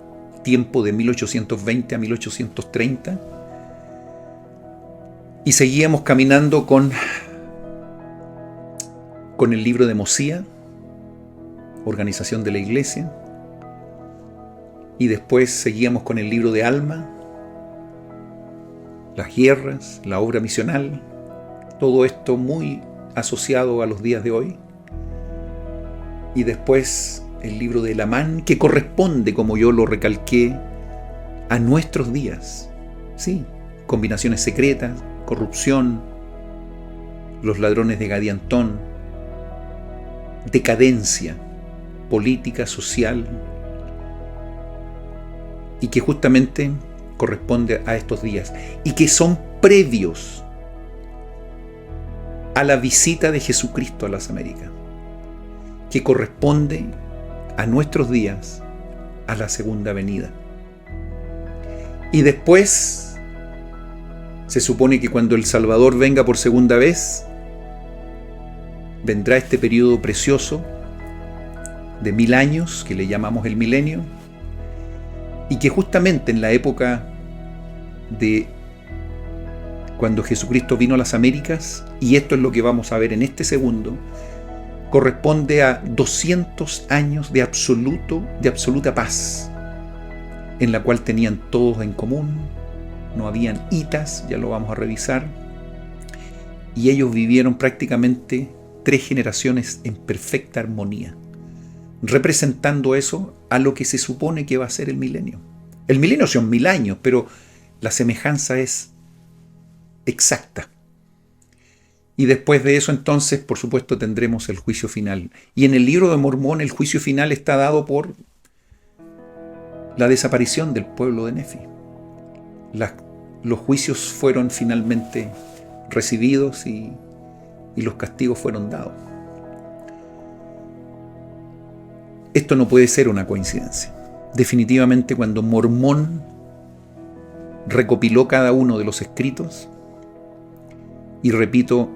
tiempo de 1820 a 1830. Y seguíamos caminando con el libro de Mosía, Organización de la Iglesia, y después seguíamos con el libro de Alma, las guerras, la obra misional, todo esto muy asociado a los días de hoy. Y después el libro de Elamán, que corresponde, como yo lo recalqué, a nuestros días. Sí, combinaciones secretas, corrupción, los ladrones de Gadiantón, decadencia política, social, y que justamente corresponde a estos días, y que son previos a la visita de Jesucristo a las Américas, que corresponde a nuestros días, a la segunda venida. Y después se supone que cuando el Salvador venga por segunda vez, vendrá este periodo precioso de 1000 años, que le llamamos el milenio, y que justamente en la época de cuando Jesucristo vino a las Américas, y esto es lo que vamos a ver en este segundo, corresponde a 200 años de absoluta paz, en la cual tenían todos en común, no habían hitas, ya lo vamos a revisar, y ellos vivieron prácticamente 3 generaciones en perfecta armonía, representando eso a lo que se supone que va a ser el milenio. El milenio son 1000 años, pero la semejanza es exacta. Y después de eso, entonces, por supuesto, tendremos el juicio final. Y en el libro de Mormón, el juicio final está dado por la desaparición del pueblo de Nefi. Los juicios fueron finalmente recibidos y los castigos fueron dados. Esto no puede ser una coincidencia. Definitivamente, cuando Mormón recopiló cada uno de los escritos, y repito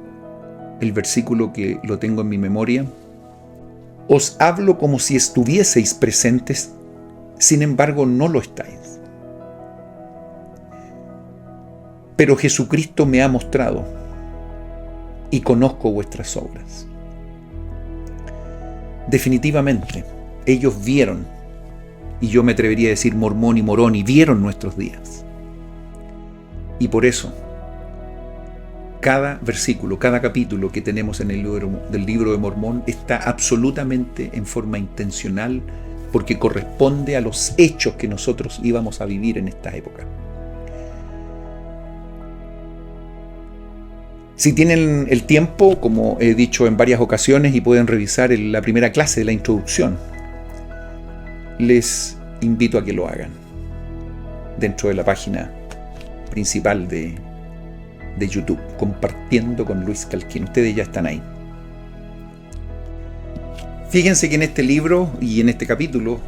el versículo que lo tengo en mi memoria: os hablo como si estuvieseis presentes, sin embargo no lo estáis. Pero Jesucristo me ha mostrado y conozco vuestras obras. Definitivamente, ellos vieron, y yo me atrevería a decir Mormón y Moroni, vieron nuestros días. Y por eso, cada versículo, cada capítulo que tenemos en el libro de Mormón está absolutamente en forma intencional, porque corresponde a los hechos que nosotros íbamos a vivir en esta época. Si tienen el tiempo, como he dicho en varias ocasiones, y pueden revisar la primera clase de la introducción, les invito a que lo hagan dentro de la página principal de YouTube, Compartiendo con Luis Calquín. Ustedes ya están ahí. Fíjense que en este libro y en este capítulo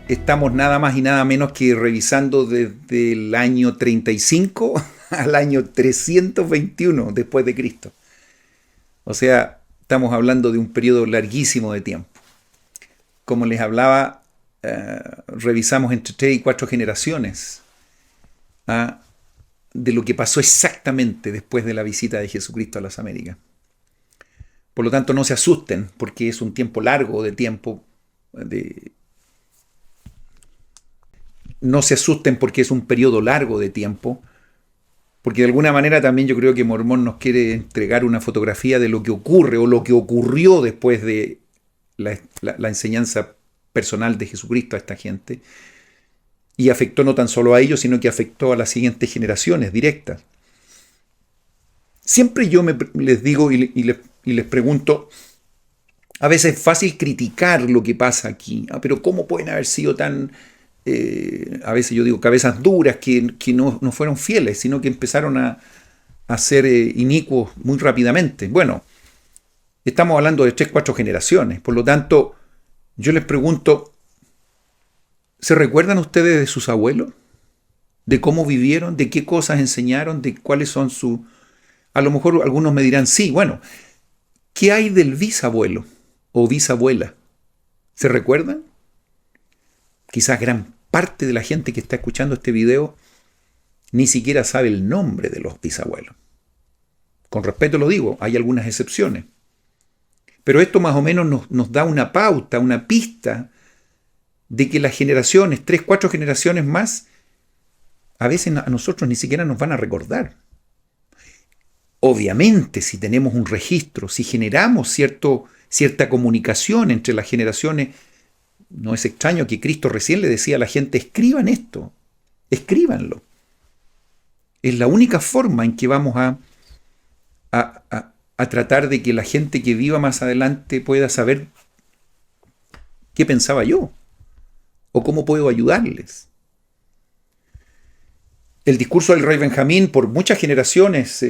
estamos nada más y nada menos que revisando desde el año 35 al año 321 después de Cristo. O sea, estamos hablando de un periodo larguísimo de tiempo. Como les hablaba, revisamos entre 3 y 4 generaciones de lo que pasó exactamente después de la visita de Jesucristo a las Américas. Por lo tanto, no se asusten, porque es un tiempo largo de tiempo. No se asusten porque es un periodo largo de tiempo, porque de alguna manera también yo creo que Mormón nos quiere entregar una fotografía de lo que ocurre o lo que ocurrió después de la enseñanza personal de Jesucristo a esta gente. Y afectó no tan solo a ellos, sino que afectó a las siguientes generaciones directas. Siempre yo les digo y les pregunto, a veces es fácil criticar lo que pasa aquí, pero ¿cómo pueden haber sido tan, a veces yo digo, cabezas duras que no fueron fieles, sino que empezaron a ser inicuos muy rápidamente? Bueno, estamos hablando de 3-4 generaciones, por lo tanto, yo les pregunto, ¿se recuerdan ustedes de sus abuelos? ¿De cómo vivieron? ¿De qué cosas enseñaron? ¿De cuáles son sus...? A lo mejor algunos me dirán, sí, bueno, ¿qué hay del bisabuelo o bisabuela? ¿Se recuerdan? Quizás gran parte de la gente que está escuchando este video ni siquiera sabe el nombre de los bisabuelos. Con respeto lo digo, hay algunas excepciones. Pero esto más o menos nos da una pauta, una pista de que las generaciones, 3-4 generaciones más, a veces a nosotros ni siquiera nos van a recordar. Obviamente, si tenemos un registro, si generamos cierta comunicación entre las generaciones, no es extraño que Cristo recién le decía a la gente, escriban esto, escríbanlo. Es la única forma en que vamos a tratar de que la gente que viva más adelante pueda saber qué pensaba yo o cómo puedo ayudarles. El discurso del rey Benjamín por muchas generaciones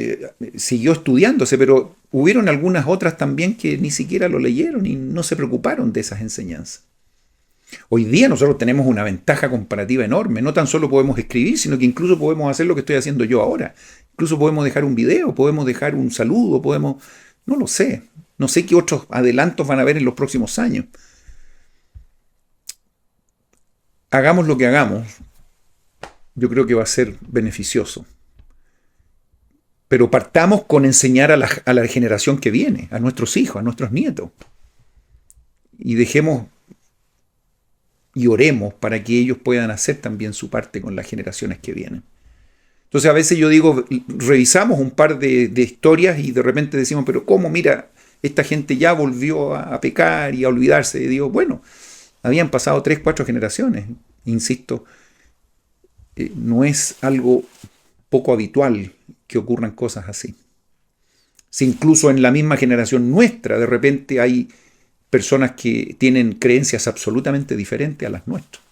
siguió estudiándose, pero hubieron algunas otras también que ni siquiera lo leyeron y no se preocuparon de esas enseñanzas. Hoy día nosotros tenemos una ventaja comparativa enorme. No tan solo podemos escribir, sino que incluso podemos hacer lo que estoy haciendo yo ahora. Incluso podemos dejar un video, podemos dejar un saludo, no lo sé. No sé qué otros adelantos van a haber en los próximos años. Hagamos lo que hagamos, yo creo que va a ser beneficioso. Pero partamos con enseñar a la generación que viene, a nuestros hijos, a nuestros nietos. Y dejemos y oremos para que ellos puedan hacer también su parte con las generaciones que vienen. Entonces a veces yo digo, revisamos un par de historias y de repente decimos, pero ¿cómo? Mira, esta gente ya volvió a pecar y a olvidarse de Dios. Bueno, habían pasado 3-4 generaciones, insisto. No es algo poco habitual que ocurran cosas así. Si incluso en la misma generación nuestra de repente hay personas que tienen creencias absolutamente diferentes a las nuestras.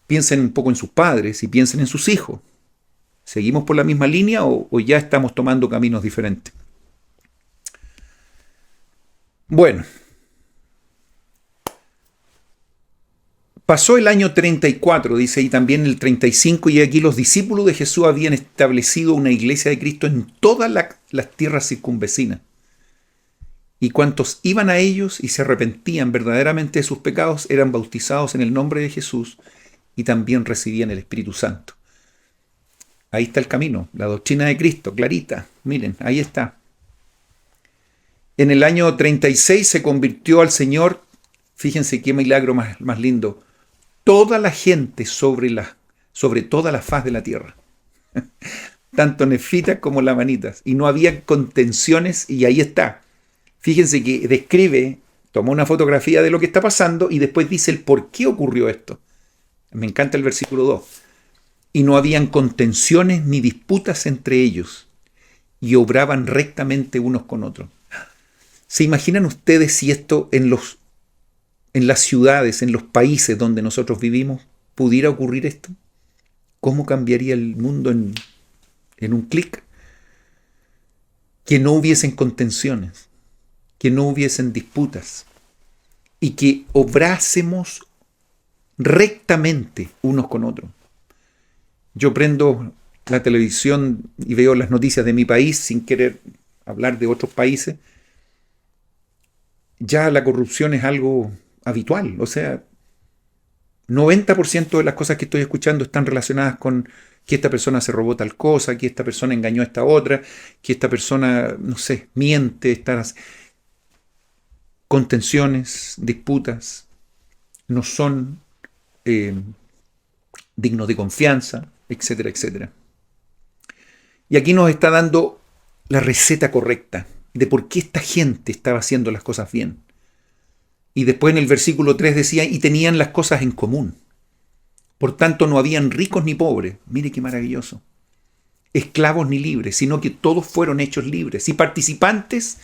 Piensen un poco en sus padres y piensen en sus hijos. ¿Seguimos por la misma línea o ya estamos tomando caminos diferentes? Bueno, pasó el año 34, dice, y también el 35, y aquí los discípulos de Jesús habían establecido una iglesia de Cristo en todas las tierras circunvecinas. Y cuantos iban a ellos y se arrepentían verdaderamente de sus pecados, eran bautizados en el nombre de Jesús y también recibían el Espíritu Santo. Ahí está el camino, la doctrina de Cristo, clarita. Miren, ahí está. En el año 36 se convirtió al Señor, fíjense qué milagro más lindo, toda la gente sobre toda la faz de la tierra. Tanto nefitas como lamanitas. Y no había contenciones, y ahí está. Fíjense que describe, tomó una fotografía de lo que está pasando y después dice el por qué ocurrió esto. Me encanta el versículo 2. Y no habían contenciones ni disputas entre ellos, y obraban rectamente unos con otros. ¿Se imaginan ustedes si esto en las ciudades, en los países donde nosotros vivimos, pudiera ocurrir esto? ¿Cómo cambiaría el mundo en un clic? Que no hubiesen contenciones, que no hubiesen disputas, y que obrásemos rectamente unos con otros. Yo prendo la televisión y veo las noticias de mi país sin querer hablar de otros países. Ya la corrupción es algo habitual. O sea, 90% de las cosas que estoy escuchando están relacionadas con que esta persona se robó tal cosa, que esta persona engañó a esta otra, que esta persona, no sé, miente, contenciones, disputas, no son dignos de confianza, etcétera, etcétera. Y aquí nos está dando la receta correcta de por qué esta gente estaba haciendo las cosas bien. Y después en el versículo 3 decía, y tenían las cosas en común. Por tanto, no habían ricos ni pobres. Mire qué maravilloso. Esclavos ni libres, sino que todos fueron hechos libres y participantes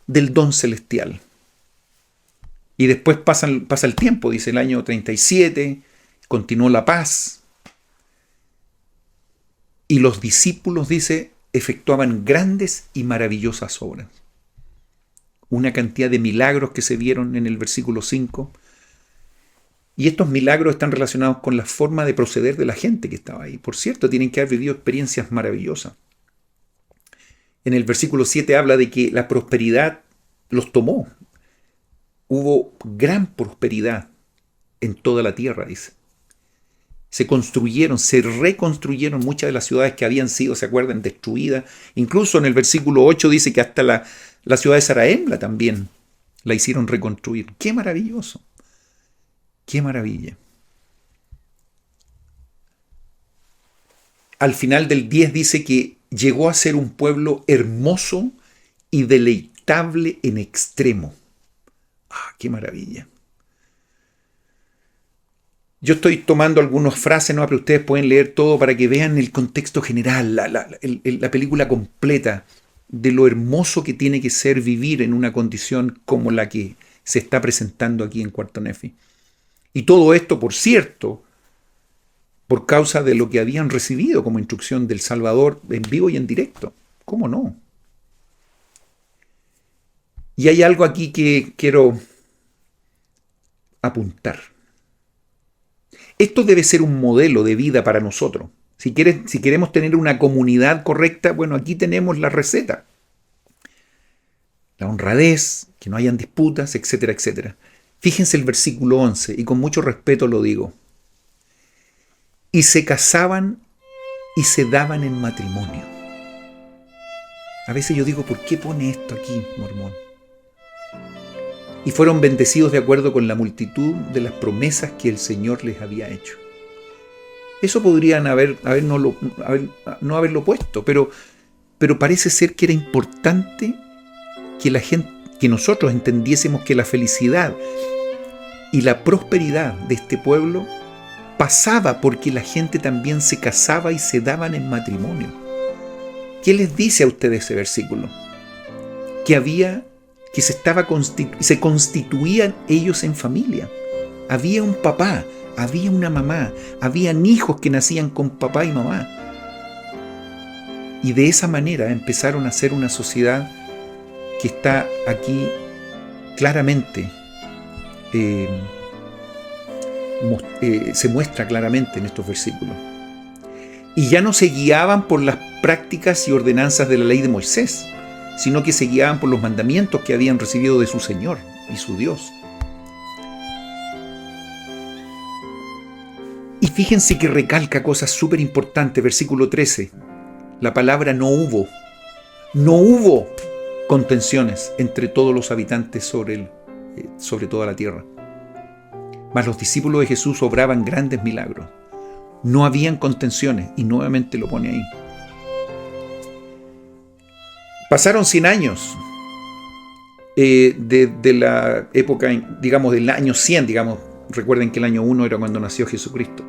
del don celestial. Y después pasa el tiempo, dice el año 37, continuó la paz. Y los discípulos, dice, efectuaban grandes y maravillosas obras. Una cantidad de milagros que se vieron en el versículo 5. Y estos milagros están relacionados con la forma de proceder de la gente que estaba ahí. Por cierto, tienen que haber vivido experiencias maravillosas. En el versículo 7 habla de que la prosperidad los tomó. Hubo gran prosperidad en toda la tierra, dice. Se construyeron, se reconstruyeron muchas de las ciudades que habían sido, ¿se acuerdan?, destruidas. Incluso en el versículo 8 dice que hasta la ciudad de Zarahemla también la hicieron reconstruir. ¡Qué maravilloso! ¡Qué maravilla! Al final del 10 dice que llegó a ser un pueblo hermoso y deleitable en extremo. ¡Ah, qué maravilla! Yo estoy tomando algunas frases, ¿no?, pero ustedes pueden leer todo para que vean el contexto general, la película completa de lo hermoso que tiene que ser vivir en una condición como la que se está presentando aquí en Cuarto Nefi. Y todo esto, por cierto, por causa de lo que habían recibido como instrucción del Salvador en vivo y en directo. ¿Cómo no? Y hay algo aquí que quiero apuntar. Esto debe ser un modelo de vida para nosotros. Si queremos tener una comunidad correcta, bueno, aquí tenemos la receta. La honradez, que no hayan disputas, etcétera, etcétera. Fíjense el versículo 11, y con mucho respeto lo digo. Y se casaban y se daban en matrimonio. A veces yo digo, ¿por qué pone esto aquí, Mormón? Y fueron bendecidos de acuerdo con la multitud de las promesas que el Señor les había hecho. Eso podrían no haberlo puesto, pero parece ser que era importante que nosotros entendiésemos que la felicidad y la prosperidad de este pueblo pasaba porque la gente también se casaba y se daban en matrimonio. ¿Qué les dice a ustedes ese versículo? Que se constituían ellos en familia. había un papá, había una mamá, habían hijos que nacían con papá y mamá. Y de esa manera empezaron a ser una sociedad que está aquí claramente, se muestra claramente en estos versículos. Y ya no se guiaban por las prácticas y ordenanzas de la ley de Moisés, sino que se guiaban por los mandamientos que habían recibido de su Señor y su Dios. Y fíjense que recalca cosas súper importantes, versículo 13. La palabra no hubo. No hubo contenciones entre todos los habitantes sobre toda la tierra. Mas los discípulos de Jesús obraban grandes milagros. No habían contenciones, y nuevamente lo pone ahí. Pasaron 100 años de la época, digamos, del año 100, digamos. Recuerden que el año 1 era cuando nació Jesucristo.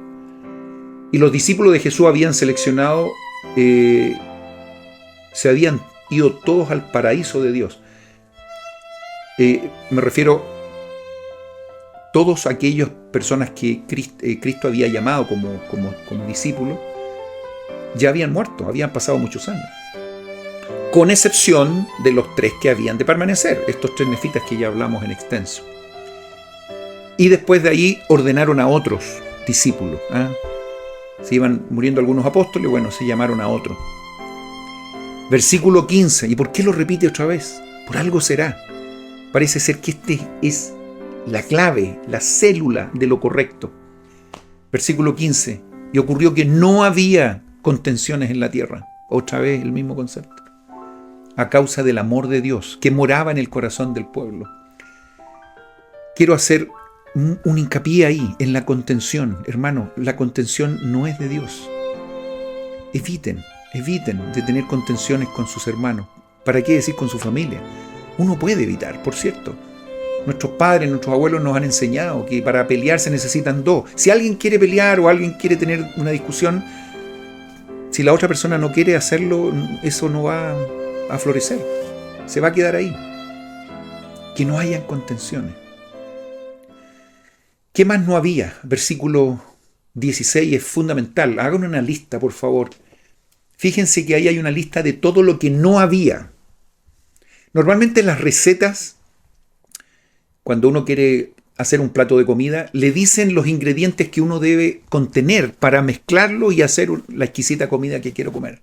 Y los discípulos de Jesús habían seleccionado, se habían ido todos al paraíso de Dios. Me refiero todas aquellas personas que Cristo había llamado como discípulos, ya habían muerto, habían pasado muchos años. Con excepción de los 3 que habían de permanecer, estos 3 nefitas que ya hablamos en extenso. Y después de ahí ordenaron a otros discípulos. Se iban muriendo algunos apóstoles, bueno, se llamaron a otros. Versículo 15. ¿Y por qué lo repite otra vez? Por algo será. Parece ser que este es la clave, la célula de lo correcto. Versículo 15. Y ocurrió que no había contenciones en la tierra. Otra vez el mismo concepto. A causa del amor de Dios que moraba en el corazón del pueblo. Quiero hacer un hincapié ahí, en la contención. Hermano, la contención no es de Dios. Eviten de tener contenciones con sus hermanos. ¿Para qué decir con su familia? Uno puede evitar, por cierto. Nuestros padres, nuestros abuelos nos han enseñado que para pelear se necesitan 2. Si alguien quiere pelear o alguien quiere tener una discusión, si la otra persona no quiere hacerlo, eso no va a florecer. Se va a quedar ahí. Que no hayan contenciones. ¿Qué más no había? Versículo 16 es fundamental. Hagan una lista, por favor. Fíjense que ahí hay una lista de todo lo que no había. Normalmente en las recetas, cuando uno quiere hacer un plato de comida, le dicen los ingredientes que uno debe contener para mezclarlo y hacer la exquisita comida que quiero comer.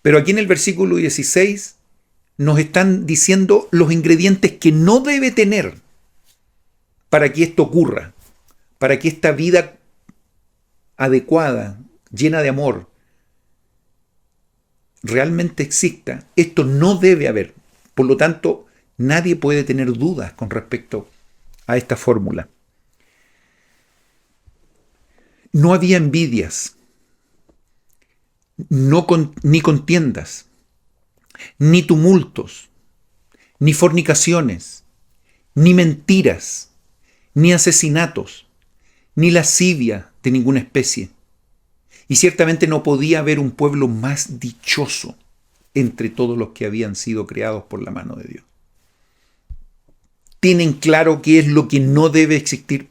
Pero aquí en el versículo 16 nos están diciendo los ingredientes que no debe tener para que esto ocurra, para que esta vida adecuada, llena de amor, realmente exista. Esto no debe haber. Por lo tanto, nadie puede tener dudas con respecto a esta fórmula. No había envidias, ni contiendas, ni tumultos, ni fornicaciones, ni mentiras, ni asesinatos, ni lascivia de ninguna especie. Y ciertamente no podía haber un pueblo más dichoso entre todos los que habían sido creados por la mano de Dios. ¿Tienen claro qué es lo que no debe existir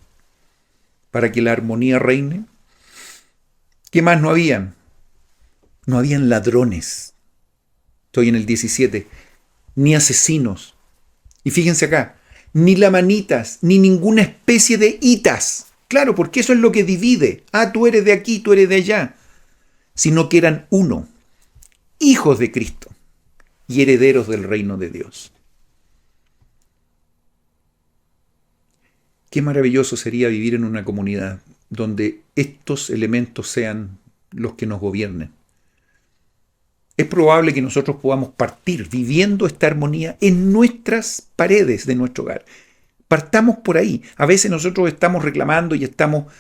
para que la armonía reine? ¿Qué más no habían? No habían ladrones. Estoy en el 17. Ni asesinos. Y fíjense acá, ni lamanitas, ni ninguna especie de hitas. Claro, porque eso es lo que divide. Tú eres de aquí, tú eres de allá. Sino que eran uno, hijos de Cristo y herederos del reino de Dios. Qué maravilloso sería vivir en una comunidad donde estos elementos sean los que nos gobiernen. Es probable que nosotros podamos partir viviendo esta armonía en nuestras paredes de nuestro hogar. Partamos por ahí. A veces nosotros estamos reclamando y estamos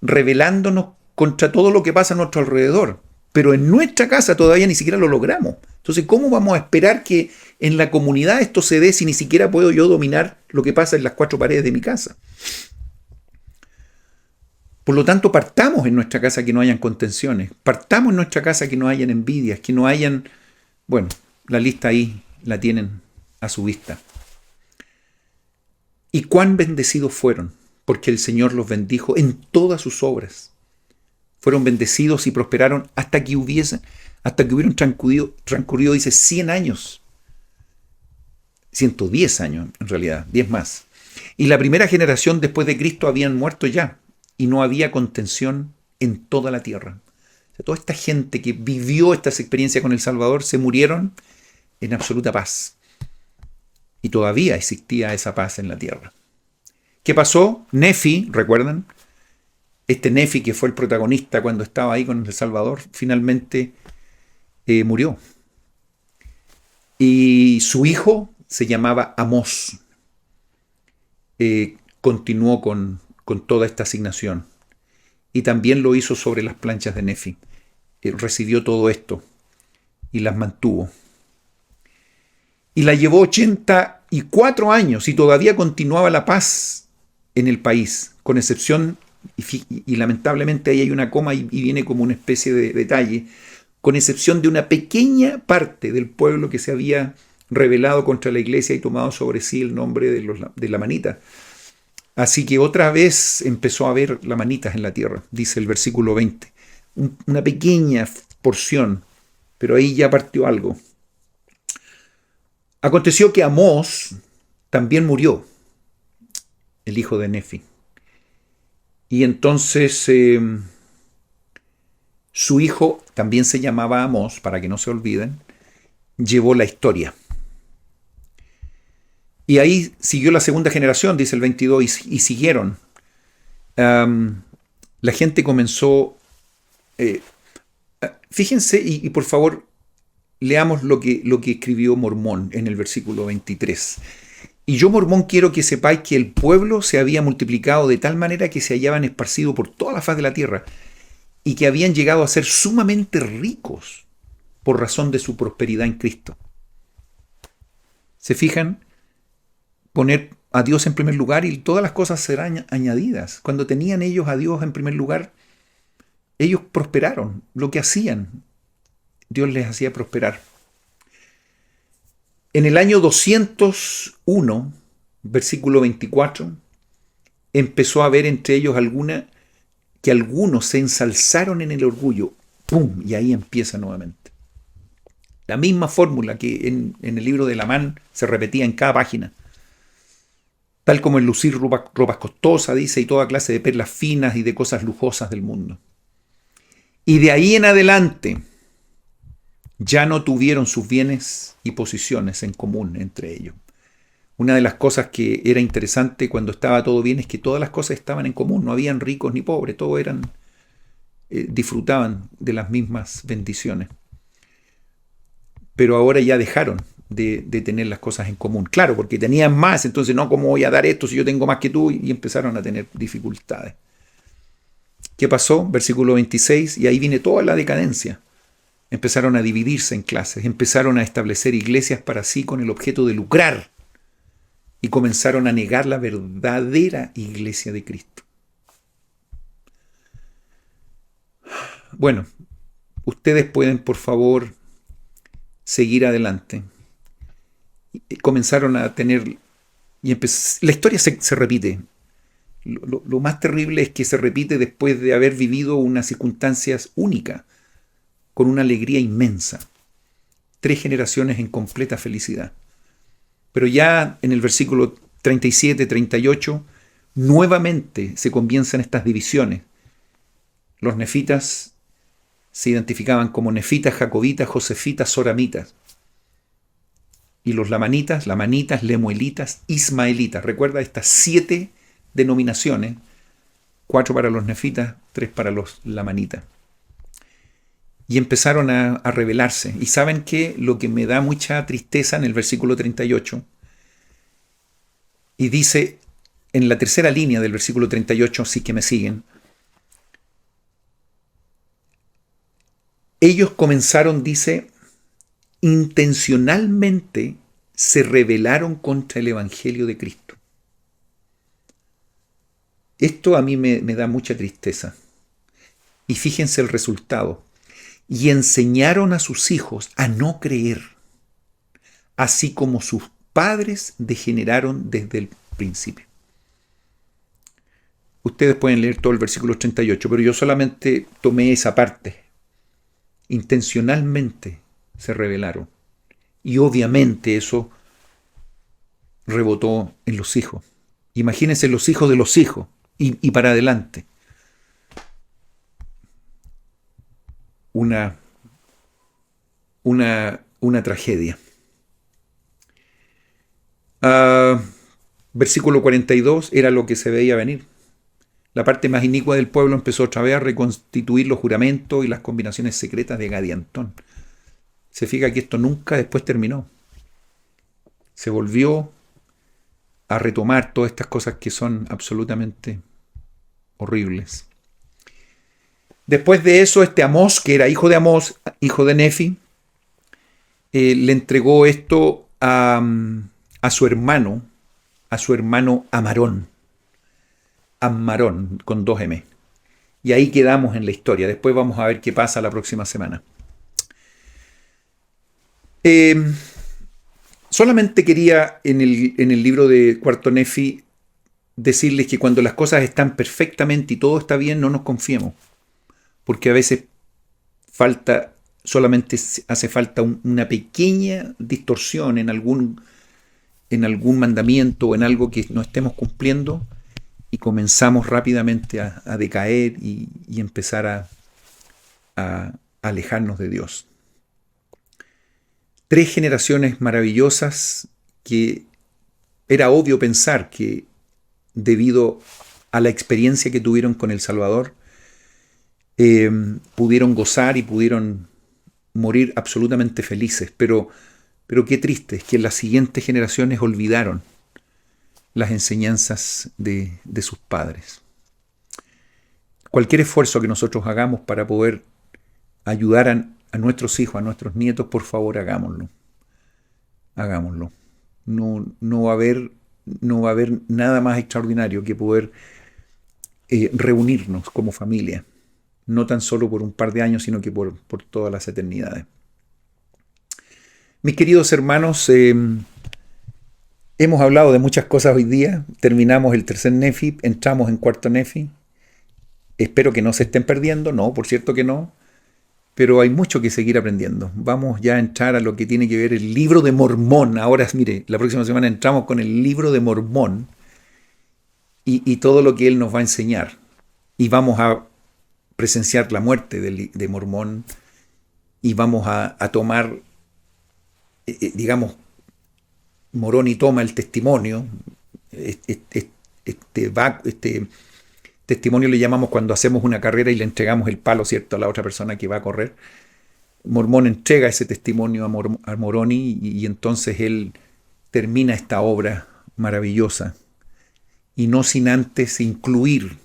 rebelándonos contra todo lo que pasa a nuestro alrededor, pero en nuestra casa todavía ni siquiera lo logramos. Entonces, ¿cómo vamos a esperar que en la comunidad esto se dé si ni siquiera puedo yo dominar lo que pasa en las 4 paredes de mi casa? Por lo tanto, partamos en nuestra casa que no hayan contenciones, partamos en nuestra casa que no hayan envidias, que no hayan... Bueno, la lista ahí la tienen a su vista. Y cuán bendecidos fueron porque el Señor los bendijo en todas sus obras. Fueron bendecidos y prosperaron hasta que hubieron transcurrido, dice, 100 años. 110 años, en realidad, 10 más. Y la primera generación después de Cristo habían muerto ya, y no había contención en toda la tierra. O sea, toda esta gente que vivió estas experiencias con el Salvador se murieron en absoluta paz. Y todavía existía esa paz en la tierra. ¿Qué pasó? Nefi, ¿recuerdan? Este Nefi que fue el protagonista cuando estaba ahí con el Salvador, finalmente murió. Y su hijo se llamaba Amós. Continuó con toda esta asignación. Y también lo hizo sobre las planchas de Nefi. Recibió todo esto y las mantuvo. Y la llevó 84 años y todavía continuaba la paz en el país, con excepción, y lamentablemente ahí hay una coma y viene como una especie de detalle, con excepción de una pequeña parte del pueblo que se había rebelado contra la iglesia y tomado sobre sí el nombre de lamanitas. Así que otra vez empezó a haber lamanitas en la tierra, dice el versículo 20. Una pequeña porción, pero ahí ya partió algo. Aconteció que Amós también murió, el hijo de Nefi. Y entonces su hijo, también se llamaba Amós, para que no se olviden, llevó la historia. Y ahí siguió la segunda generación, dice el 22, y siguieron. La gente comenzó... fíjense, y por favor, leamos lo que escribió Mormón en el versículo 23. Y yo, Mormón, quiero que sepáis que el pueblo se había multiplicado de tal manera que se hallaban esparcidos por toda la faz de la tierra y que habían llegado a ser sumamente ricos por razón de su prosperidad en Cristo. ¿Se fijan? Poner a Dios en primer lugar y todas las cosas serán añadidas. Cuando tenían ellos a Dios en primer lugar, ellos prosperaron. Lo que hacían, Dios les hacía prosperar. En el año 201, versículo 24, empezó a haber entre ellos que algunos se ensalzaron en el orgullo. ¡Pum! Y ahí empieza nuevamente. La misma fórmula que en el libro de Lamán se repetía en cada página. Tal como el lucir ropas costosas, dice, y toda clase de perlas finas y de cosas lujosas del mundo. Y de ahí en adelante ya no tuvieron sus bienes y posiciones en común entre ellos. Una de las cosas que era interesante cuando estaba todo bien es que todas las cosas estaban en común, no habían ricos ni pobres, todos disfrutaban de las mismas bendiciones. Pero ahora ya dejaron de tener las cosas en común. Claro, porque tenían más, entonces no, ¿cómo voy a dar esto si yo tengo más que tú? Y empezaron a tener dificultades. ¿Qué pasó? Versículo 26, y ahí viene toda la decadencia. Empezaron a dividirse en clases, empezaron a establecer iglesias para sí con el objeto de lucrar y comenzaron a negar la verdadera iglesia de Cristo. Bueno, ustedes pueden, por favor, seguir adelante. Comenzaron a tener... la historia se repite. Lo más terrible es que se repite después de haber vivido unas circunstancias únicas, con una alegría inmensa. 3 generaciones en completa felicidad. Pero ya en el versículo 37, 38, nuevamente se comienzan estas divisiones. Los nefitas se identificaban como nefitas, jacobitas, josefitas, soramitas. Y los lamanitas, lemuelitas, ismaelitas. Recuerda estas 7 denominaciones, 4 para los nefitas, 3 para los lamanitas. Y empezaron a rebelarse. Y ¿saben qué? Lo que me da mucha tristeza en el versículo 38, y dice en la tercera línea del versículo 38, sí que me siguen, ellos comenzaron, dice, intencionalmente se rebelaron contra el evangelio de Cristo. Esto a mí me da mucha tristeza. Y fíjense el resultado. Y enseñaron a sus hijos a no creer, así como sus padres degeneraron desde el principio. Ustedes pueden leer todo el versículo 38, pero yo solamente tomé esa parte. Intencionalmente se rebelaron. Y obviamente eso rebotó en los hijos. Imagínense los hijos de los hijos y para adelante. Una tragedia. Versículo 42 era lo que se veía venir. La parte más inicua del pueblo empezó otra vez a reconstituir los juramentos y las combinaciones secretas de Gad y Antón. Se fija que esto nunca después terminó. Se volvió a retomar todas estas cosas que son absolutamente horribles. Después de eso, Amós, que era hijo de Amós, hijo de Nefi, le entregó esto a su hermano Amarón. Amarón, con 2 M. Y ahí quedamos en la historia. Después vamos a ver qué pasa la próxima semana. Solamente quería en el libro de Cuarto Nefi decirles que cuando las cosas están perfectamente y todo está bien, no nos confiemos. Porque a veces solamente hace falta una pequeña distorsión en algún mandamiento o en algo que no estemos cumpliendo y comenzamos rápidamente a decaer y empezar a alejarnos de Dios. 3 generaciones maravillosas que era obvio pensar que debido a la experiencia que tuvieron con el Salvador, pudieron gozar y pudieron morir absolutamente felices. Pero qué triste es que las siguientes generaciones olvidaron las enseñanzas de sus padres. Cualquier esfuerzo que nosotros hagamos para poder ayudar a nuestros hijos, a nuestros nietos, por favor, hagámoslo. Hagámoslo. No va a haber nada más extraordinario que poder reunirnos como familia. No tan solo por un par de años, sino que por todas las eternidades. Mis queridos hermanos, hemos hablado de muchas cosas hoy día. Terminamos el tercer Nefi, entramos en cuarto Nefi. Espero que no se estén perdiendo. No, por cierto que no. Pero hay mucho que seguir aprendiendo. Vamos ya a entrar a lo que tiene que ver el libro de Mormón. Ahora, mire, la próxima semana entramos con el libro de Mormón y todo lo que él nos va a enseñar. Y vamos a presenciar la muerte de Mormón y vamos a tomar, digamos, Moroni toma el testimonio. Este testimonio le llamamos cuando hacemos una carrera y le entregamos el palo, ¿cierto?, a la otra persona que va a correr. Mormón entrega ese testimonio a Moroni y entonces él termina esta obra maravillosa. Y no sin antes incluir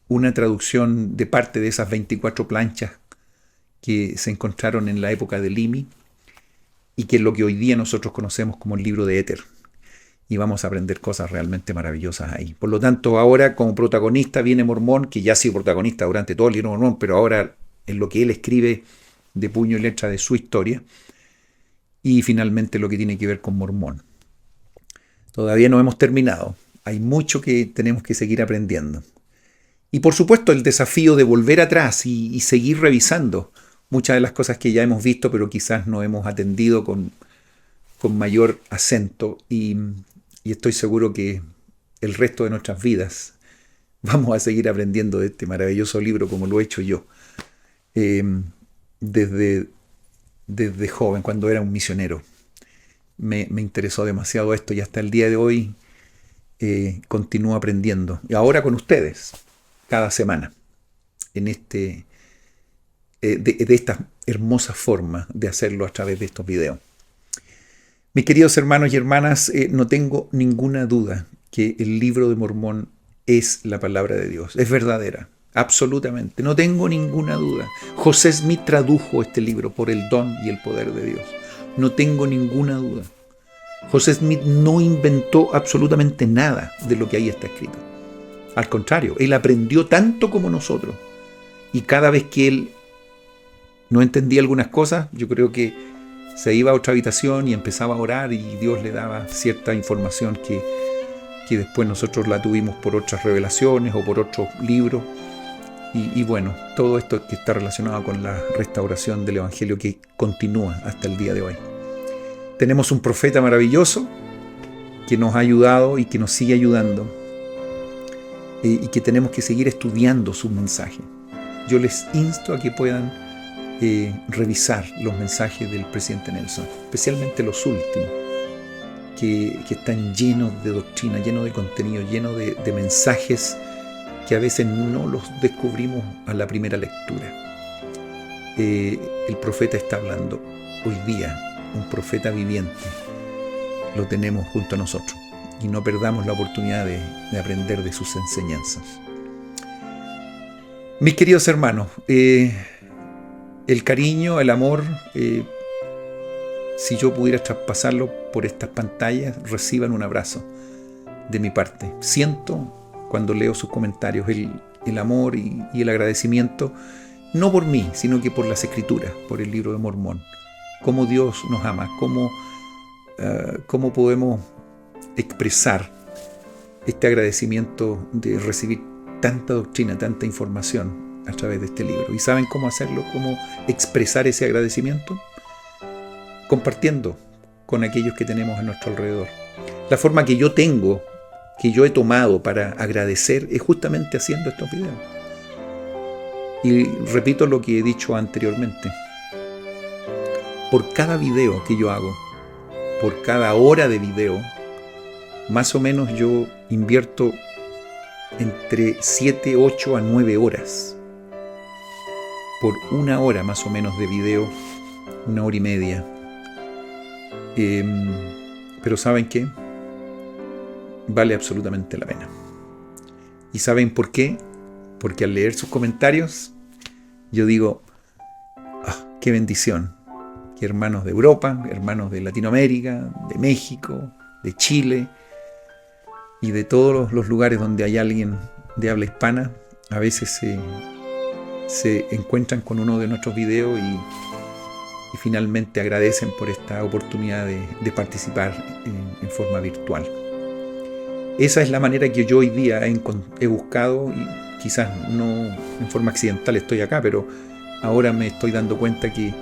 una traducción de parte de esas 24 planchas que se encontraron en la época de Limi y que es lo que hoy día nosotros conocemos como el libro de Éter. Y vamos a aprender cosas realmente maravillosas ahí. Por lo tanto, ahora como protagonista viene Mormón, que ya ha sido protagonista durante todo el libro de Mormón, pero ahora en lo que él escribe de puño y letra de su historia. Y finalmente lo que tiene que ver con Mormón. Todavía no hemos terminado. Hay mucho que tenemos que seguir aprendiendo. Y por supuesto el desafío de volver atrás y seguir revisando muchas de las cosas que ya hemos visto, pero quizás no hemos atendido con mayor acento. Y estoy seguro que el resto de nuestras vidas vamos a seguir aprendiendo de este maravilloso libro como lo he hecho yo. Desde joven, cuando era un misionero. Me interesó demasiado esto y hasta el día de hoy continúo aprendiendo. Y ahora con ustedes, cada semana, en de esta hermosa forma de hacerlo a través de estos videos. Mis queridos hermanos y hermanas, no tengo ninguna duda que el libro de Mormón es la palabra de Dios, es verdadera, absolutamente, no tengo ninguna duda. José Smith tradujo este libro por el don y el poder de Dios, no tengo ninguna duda. José Smith no inventó absolutamente nada de lo que ahí está escrito. Al contrario, él aprendió tanto como nosotros. Y cada vez que él no entendía algunas cosas, yo creo que se iba a otra habitación y empezaba a orar y Dios le daba cierta información que que después nosotros la tuvimos por otras revelaciones o por otros libros. Y bueno, todo esto que está relacionado con la restauración del Evangelio que continúa hasta el día de hoy. Tenemos un profeta maravilloso que nos ha ayudado y que nos sigue ayudando, y que tenemos que seguir estudiando sus mensajes. Yo les insto a que puedan revisar los mensajes del presidente Nelson, especialmente los últimos, que están llenos de doctrina, llenos de contenido, llenos de mensajes que a veces no los descubrimos a la primera lectura. El profeta está hablando hoy día, un profeta viviente, lo tenemos junto a nosotros, y no perdamos la oportunidad de aprender de sus enseñanzas. Mis queridos hermanos, el cariño, el amor, si yo pudiera traspasarlo por estas pantallas, reciban un abrazo de mi parte. Siento, cuando leo sus comentarios, el amor y el agradecimiento, no por mí, sino que por las Escrituras, por el libro de Mormón. Cómo Dios nos ama, cómo podemos expresar este agradecimiento de recibir tanta doctrina, tanta información a través de este libro. ¿Y saben cómo hacerlo? ¿Cómo expresar ese agradecimiento? Compartiendo con aquellos que tenemos a nuestro alrededor. La forma que yo he tomado para agradecer es justamente haciendo estos videos. Y repito lo que he dicho anteriormente. Por cada video que yo hago, por cada hora de video, más o menos yo invierto entre 7, 8 a 9 horas. Por una hora más o menos de video, 1 hora y media. Pero ¿saben qué? Vale absolutamente la pena. ¿Y saben por qué? Porque al leer sus comentarios, yo digo, qué bendición, que hermanos de Europa, hermanos de Latinoamérica, de México, de Chile y de todos los lugares donde hay alguien de habla hispana, a veces se encuentran con uno de nuestros videos y finalmente agradecen por esta oportunidad de participar en forma virtual. Esa es la manera que yo hoy día he buscado, y quizás no en forma accidental estoy acá, pero ahora me estoy dando cuenta que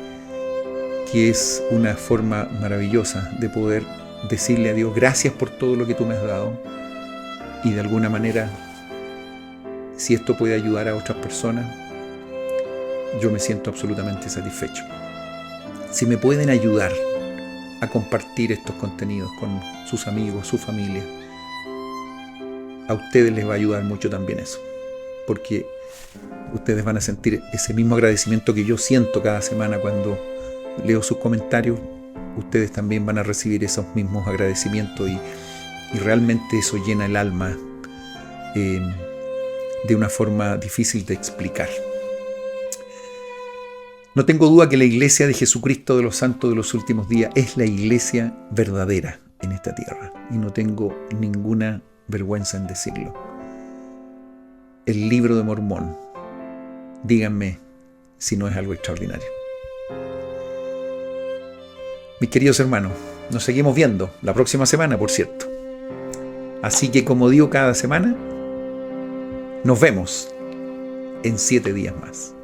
es una forma maravillosa de poder decirle a Dios gracias por todo lo que tú me has dado, y de alguna manera, si esto puede ayudar a otras personas, yo me siento absolutamente satisfecho. Si me pueden ayudar a compartir estos contenidos con sus amigos, su familia, a ustedes les va a ayudar mucho también eso, porque ustedes van a sentir ese mismo agradecimiento que yo siento cada semana cuando leo sus comentarios. Ustedes también van a recibir esos mismos agradecimientos, y realmente eso llena el alma de una forma difícil de explicar. No tengo duda que la iglesia de Jesucristo de los santos de los últimos días es la iglesia verdadera en esta tierra, y no tengo ninguna vergüenza en decirlo. El libro de Mormón, díganme si no es algo extraordinario. Mis queridos hermanos, nos seguimos viendo la próxima semana, por cierto. Así que, como digo cada semana, nos vemos en 7 días más.